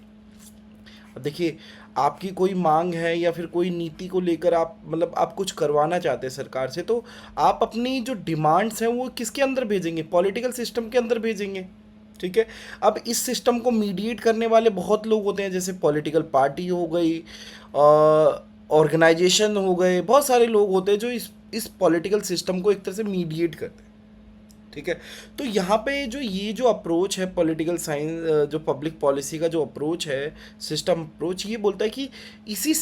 अब देखिए आपकी कोई मांग है या फिर कोई नीति को लेकर आप मतलब आप कुछ करवाना चाहते हैं सरकार से, तो आप अपनी जो डिमांड्स हैं वो किसके अंदर भेजेंगे, पॉलिटिकल सिस्टम के अंदर भेजेंगे, ठीक है। अब इस सिस्टम को मीडिएट करने वाले बहुत लोग होते हैं, जैसे पॉलिटिकल पार्टी हो गई, ऑर्गेनाइजेशन हो गए, बहुत सारे लोग होते हैं जो इस पॉलिटिकल सिस्टम को एक तरह से मीडिएट करते हैं, ठीक है। तो यहाँ पे ये जो अप्रोच है पॉलिटिकल साइंस, जो पब्लिक पॉलिसी का जो अप्रोच है, सिस्टम अप्रोच, ये बोलता है कि इसी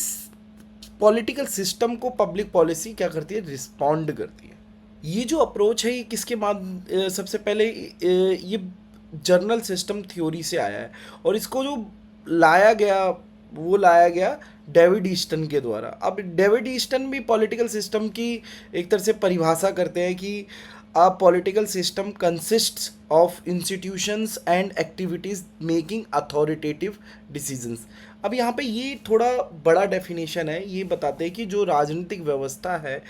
पॉलिटिकल सिस्टम को पब्लिक पॉलिसी क्या करती है, रिस्पॉन्ड करती है। ये जो अप्रोच है ये किसके सबसे पहले ये जर्नल सिस्टम थ्योरी से आया है और इसको जो लाया गया डेविड ईस्टन के द्वारा। अब डेविड ईस्टन भी पॉलिटिकल सिस्टम की एक तरह से परिभाषा करते हैं कि a political system consists of institutions and activities making authoritative decisions। अब यहाँ पे ये थोड़ा बड़ा डेफिनेशन है, ये बताते हैं कि जो राजनीतिक व्यवस्था है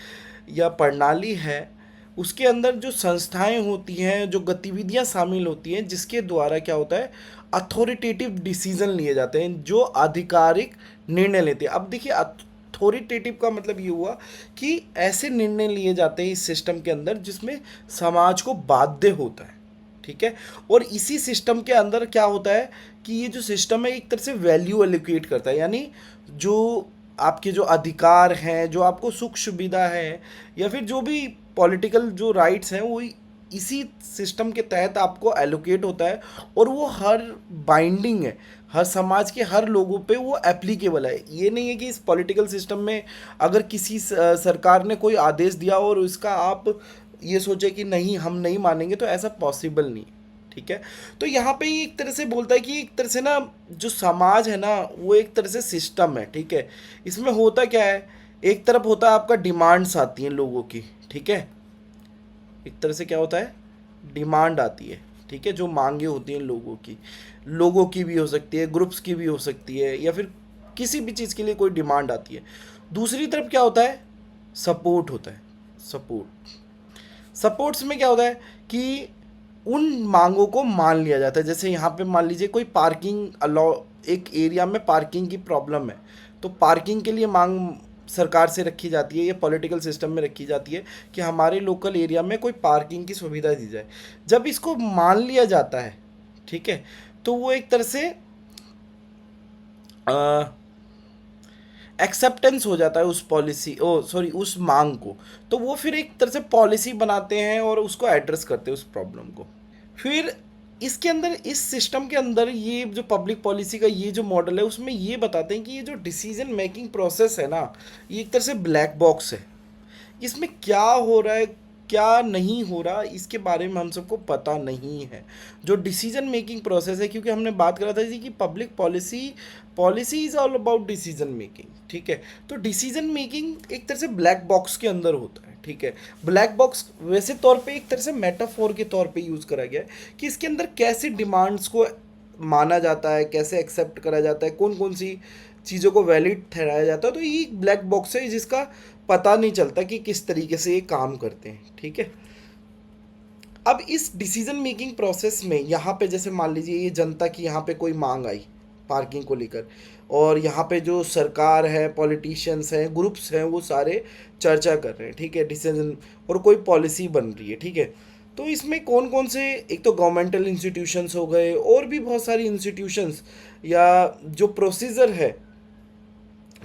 या प्रणाली है उसके अंदर जो संस्थाएं होती हैं, जो गतिविधियां शामिल होती हैं, जिसके द्वारा क्या होता है, अथॉरिटेटिव डिसीजन लिए जाते हैं, जो आधिकारिक निर्णय लेते हैं। अब देखिए अथॉरिटेटिव का मतलब ये हुआ कि ऐसे निर्णय लिए जाते हैं इस सिस्टम के अंदर जिसमें समाज को बाध्य होता है, ठीक है। और इसी सिस्टम के अंदर क्या होता है कि ये जो सिस्टम है एक तरह से वैल्यू एलोकेट करता है, यानी जो आपके जो अधिकार हैं, जो आपको सुख सुविधा है या फिर जो भी पॉलिटिकल जो राइट्स हैं वो इसी सिस्टम के तहत आपको एलोकेट होता है और वो हर बाइंडिंग है, हर समाज के हर लोगों पे वो एप्लीकेबल है। ये नहीं है कि इस पॉलिटिकल सिस्टम में अगर किसी सरकार ने कोई आदेश दिया और उसका आप ये सोचे कि नहीं हम नहीं मानेंगे, तो ऐसा पॉसिबल नहीं, ठीक है। तो यहाँ पे ये एक तरह से बोलता है कि एक तरह से ना जो समाज है ना वो एक तरह से सिस्टम है, ठीक है। इसमें होता क्या है, एक तरफ होता है आपका डिमांड्स आती हैं लोगों की, ठीक है, एक तरह से क्या होता है, डिमांड आती है, ठीक है, जो मांगे होती हैं लोगों की भी हो सकती है, ग्रुप्स की भी हो सकती है, या फिर किसी भी चीज़ के लिए कोई डिमांड आती है। दूसरी तरफ क्या होता है, सपोर्ट होता है। सपोर्ट्स में क्या होता है कि उन मांगों को मान लिया जाता है। जैसे यहाँ पे मान लीजिए कोई एक एरिया में पार्किंग की प्रॉब्लम है, तो पार्किंग के लिए मांग सरकार से रखी जाती है या पॉलिटिकल सिस्टम में रखी जाती है कि हमारे लोकल एरिया में कोई पार्किंग की सुविधा दी जाए। जब इसको मान लिया जाता है, ठीक है, तो वो एक तरह से एक्सेप्टेंस हो जाता है उस मांग को, तो वो फिर एक तरह से पॉलिसी बनाते हैं और उसको एड्रेस करते हैं उस प्रॉब्लम को। फिर इसके अंदर, इस सिस्टम के अंदर, ये जो पब्लिक पॉलिसी का ये जो मॉडल है उसमें ये बताते हैं कि ये जो डिसीजन मेकिंग प्रोसेस है ना, ये एक तरह से ब्लैक बॉक्स है। इसमें क्या हो रहा है, क्या नहीं हो रहा, इसके बारे में हम सबको पता नहीं है। जो डिसीजन मेकिंग प्रोसेस है, क्योंकि हमने बात करा था जी कि public policy, policy is all about decision making, ठीक है। तो डिसीजन मेकिंग एक तरह से ब्लैक बॉक्स के अंदर होता है, ठीक है। ब्लैक बॉक्स वैसे तौर पे एक तरह से मेटाफोर के तौर पे यूज़ करा गया है कि इसके अंदर कैसे डिमांड्स को माना जाता है, कैसे एक्सेप्ट करा जाता है, कौन कौन सी चीज़ों को वैलिड ठहराया जाता है। तो ये एक ब्लैक बॉक्स है जिसका पता नहीं चलता कि किस तरीके से ये काम करते हैं, ठीक है। अब इस डिसीजन मेकिंग प्रोसेस में यहाँ पे जैसे मान लीजिए ये जनता की यहाँ पे कोई मांग आई पार्किंग को लेकर, और यहाँ पे जो सरकार है, पॉलिटिशियंस हैं, ग्रुप्स हैं, वो सारे चर्चा कर रहे हैं, ठीक है, डिसीजन, और कोई पॉलिसी बन रही है, ठीक है। तो इसमें कौन कौन से, एक तो गवर्नमेंटल इंस्टीट्यूशंस हो गए, और भी बहुत सारी इंस्टीट्यूशंस, या जो प्रोसीजर है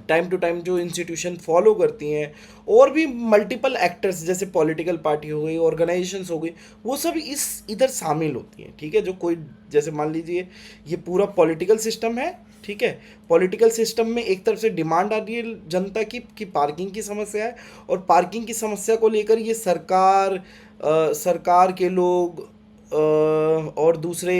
टाइम टू टाइम जो इंस्टीट्यूशन फॉलो करती हैं, और भी मल्टीपल एक्टर्स जैसे पॉलिटिकल पार्टी हो गई, ऑर्गेनाइजेशंस हो गई, वो सब इस इधर शामिल होती हैं, ठीक है। जो कोई, जैसे मान लीजिए ये पूरा पॉलिटिकल सिस्टम है, ठीक है। पॉलिटिकल सिस्टम में एक तरफ से डिमांड आ रही है जनता की कि पार्किंग की समस्या है, और पार्किंग की समस्या को लेकर ये सरकार के लोग, और दूसरे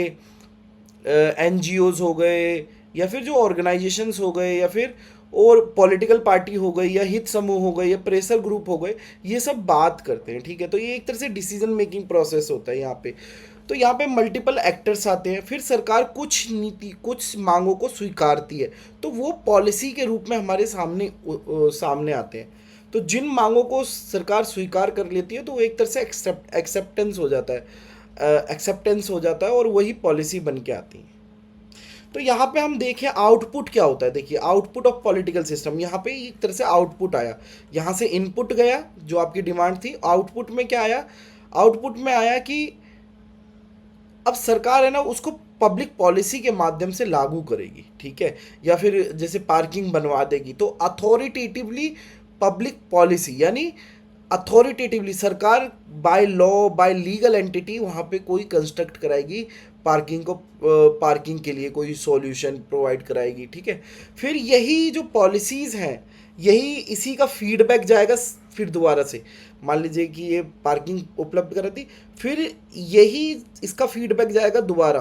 एनजीओज हो गए, या फिर जो ऑर्गेनाइजेशंस हो गए, या फिर और पॉलिटिकल पार्टी हो गई, या हित समूह हो गए, या प्रेशर ग्रुप हो गए, ये सब बात करते हैं, ठीक है। तो ये एक तरह से डिसीजन मेकिंग प्रोसेस होता है यहाँ पे। तो यहाँ पे मल्टीपल एक्टर्स आते हैं, फिर सरकार कुछ नीति, कुछ मांगों को स्वीकारती है, तो वो पॉलिसी के रूप में हमारे सामने आते हैं। तो जिन मांगों को सरकार स्वीकार कर लेती है, तो वो एक तरह से एक्सेप्टेंस हो जाता है, एक्सेप्टेंस हो जाता है, और वही पॉलिसी बन के आती है। तो यहाँ पे हम देखें आउटपुट क्या होता है। देखिए, आउटपुट ऑफ पॉलिटिकल सिस्टम, यहाँ पे एक तरह से आउटपुट आया, यहाँ से इनपुट गया जो आपकी डिमांड थी, आउटपुट में क्या आया, आउटपुट में आया कि अब सरकार है ना उसको पब्लिक पॉलिसी के माध्यम से लागू करेगी, ठीक है, या फिर जैसे पार्किंग बनवा देगी, तो अथॉरिटेटिवली पब्लिक पॉलिसी, यानी अथॉरिटेटिवली सरकार by law, bye legal entity वहाँ पे कोई कंस्ट्रक्ट कराएगी, पार्किंग के लिए कोई सॉल्यूशन प्रोवाइड कराएगी, ठीक है। फिर यही जो पॉलिसीज़ हैं, यही इसी का फीडबैक जाएगा फिर दोबारा से, मान लीजिए कि ये पार्किंग उपलब्ध कराती, फिर यही इसका फीडबैक जाएगा दोबारा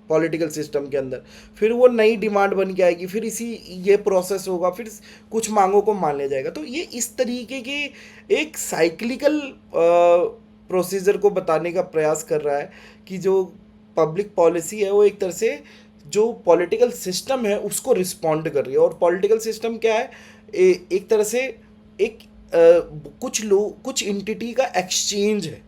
पॉलिटिकल सिस्टम के अंदर, फिर वो नई डिमांड बन के आएगी, फिर इसी ये प्रोसेस होगा, फिर कुछ मांगों को मान लिया जाएगा। तो ये इस तरीके के एक साइक्लिकल प्रोसीजर को बताने का प्रयास कर रहा है कि जो पब्लिक पॉलिसी है वो एक तरह से जो पॉलिटिकल सिस्टम है उसको रिस्पॉन्ड कर रही है। और पॉलिटिकल सिस्टम क्या है, एक तरह से एक कुछ इंटिटी का एक्सचेंज है,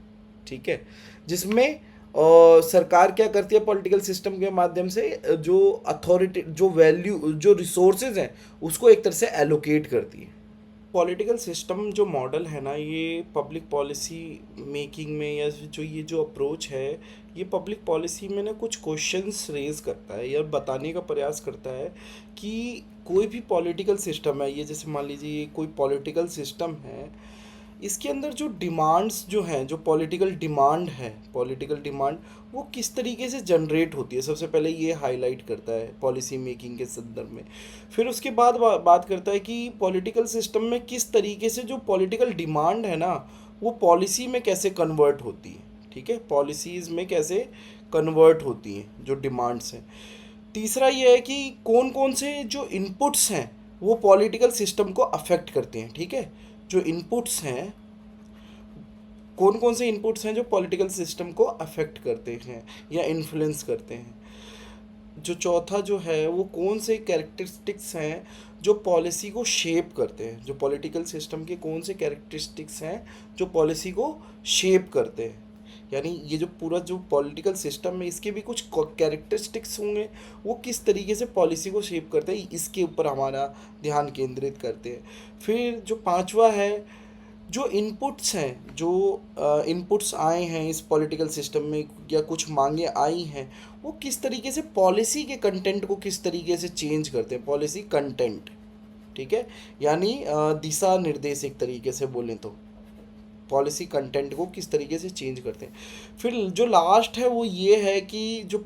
ठीक है, जिसमें सरकार क्या करती है पॉलिटिकल सिस्टम के माध्यम से जो अथॉरिटी, जो वैल्यू, जो रिसोर्सेज हैं उसको एक तरह से एलोकेट करती है। पॉलिटिकल सिस्टम जो मॉडल है ना, ये पब्लिक पॉलिसी मेकिंग में, या जो ये जो अप्रोच है, ये पब्लिक पॉलिसी में ना कुछ क्वेश्चंस रेज करता है या बताने का प्रयास करता है कि कोई भी पॉलिटिकल सिस्टम है, ये जैसे मान लीजिए ये कोई पॉलिटिकल सिस्टम है, इसके अंदर जो डिमांड्स जो हैं, जो पॉलिटिकल डिमांड है, पॉलिटिकल डिमांड वो किस तरीके से जनरेट होती है, सबसे पहले ये हाईलाइट करता है पॉलिसी मेकिंग के संदर्भ में। फिर उसके बाद बात करता है कि पॉलिटिकल सिस्टम में किस तरीके से जो पॉलिटिकल डिमांड है ना वो पॉलिसी में कैसे कन्वर्ट होती है, ठीक है, पॉलिसीज़ में कैसे कन्वर्ट होती हैं जो डिमांड्स हैं। तीसरा ये है कि कौन कौन से जो इनपुट्स हैं वो पॉलिटिकल सिस्टम को अफेक्ट करते हैं, ठीक है, जो इनपुट्स हैं, कौन कौन से इनपुट्स हैं जो पॉलिटिकल सिस्टम को अफेक्ट करते हैं या इन्फ्लुएंस करते हैं। जो चौथा जो है वो कौन से कैरेक्टरिस्टिक्स हैं जो पॉलिसी को शेप करते हैं, जो पॉलिटिकल सिस्टम के कौन से कैरेक्टरिस्टिक्स हैं जो पॉलिसी को शेप करते हैं। यानी ये जो पूरा जो पॉलिटिकल सिस्टम है इसके भी कुछ कैरेक्टरिस्टिक्स होंगे, वो किस तरीके से पॉलिसी को शेप करते हैं, इसके ऊपर हमारा ध्यान केंद्रित करते हैं। फिर जो पांचवा है, जो इनपुट्स हैं, जो इनपुट्स आए हैं इस पॉलिटिकल सिस्टम में या कुछ मांगे आई हैं, वो किस तरीके से पॉलिसी के कंटेंट को किस तरीके से चेंज करते हैं, पॉलिसी कंटेंट, ठीक है, यानी दिशा निर्देश एक तरीके से बोलें तो पॉलिसी कंटेंट को किस तरीके से चेंज करते हैं। फिर जो लास्ट है वो ये है कि जो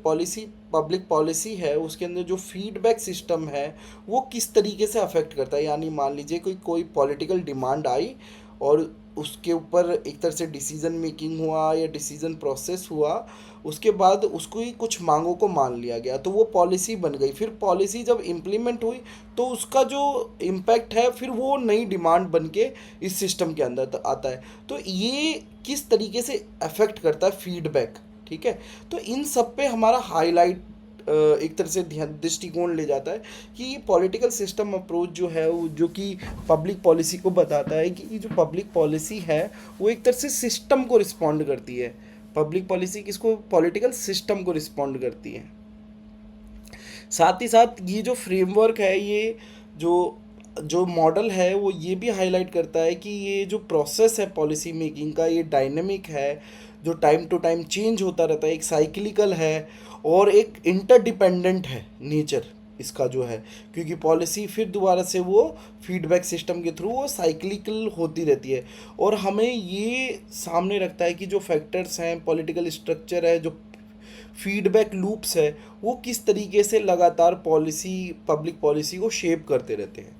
पब्लिक पॉलिसी है उसके अंदर जो फीडबैक सिस्टम है वो किस तरीके से अफेक्ट करता है। यानी मान लीजिए कोई पॉलिटिकल डिमांड आई और उसके ऊपर एक तरह से डिसीजन मेकिंग हुआ या डिसीजन प्रोसेस हुआ, उसके बाद उसको ही कुछ मांगों को मान लिया गया तो वो पॉलिसी बन गई। फिर पॉलिसी जब इम्प्लीमेंट हुई तो उसका जो इम्पैक्ट है फिर वो नई डिमांड बन के इस सिस्टम के अंदर आता है। तो ये किस तरीके से अफेक्ट करता है फीडबैक, ठीक है। तो इन सब पे हमारा हाईलाइट एक तरह से दृष्टिकोण ले जाता है कि पॉलिटिकल सिस्टम अप्रोच जो है वो जो कि पब्लिक पॉलिसी को बताता है कि जो पब्लिक पॉलिसी है वो एक तरह से सिस्टम को रिस्पॉन्ड करती है। पब्लिक पॉलिसी किसको, पॉलिटिकल सिस्टम को रिस्पॉन्ड करती है। साथ ही साथ ये जो फ्रेमवर्क है, ये जो जो मॉडल है वो ये भी हाईलाइट करता है कि ये जो प्रोसेस है पॉलिसी मेकिंग का ये डायनेमिक है, जो टाइम टू टाइम चेंज होता रहता है, एक साइक्लिकल है और एक इंटरडिपेंडेंट है नेचर इसका जो है, क्योंकि पॉलिसी फिर दोबारा से वो फीडबैक सिस्टम के थ्रू वो साइक्लिकल होती रहती है। और हमें ये सामने रखता है कि जो फैक्टर्स हैं, पॉलिटिकल स्ट्रक्चर है, जो फीडबैक लूप्स है, वो किस तरीके से लगातार पब्लिक पॉलिसी को शेप करते रहते हैं।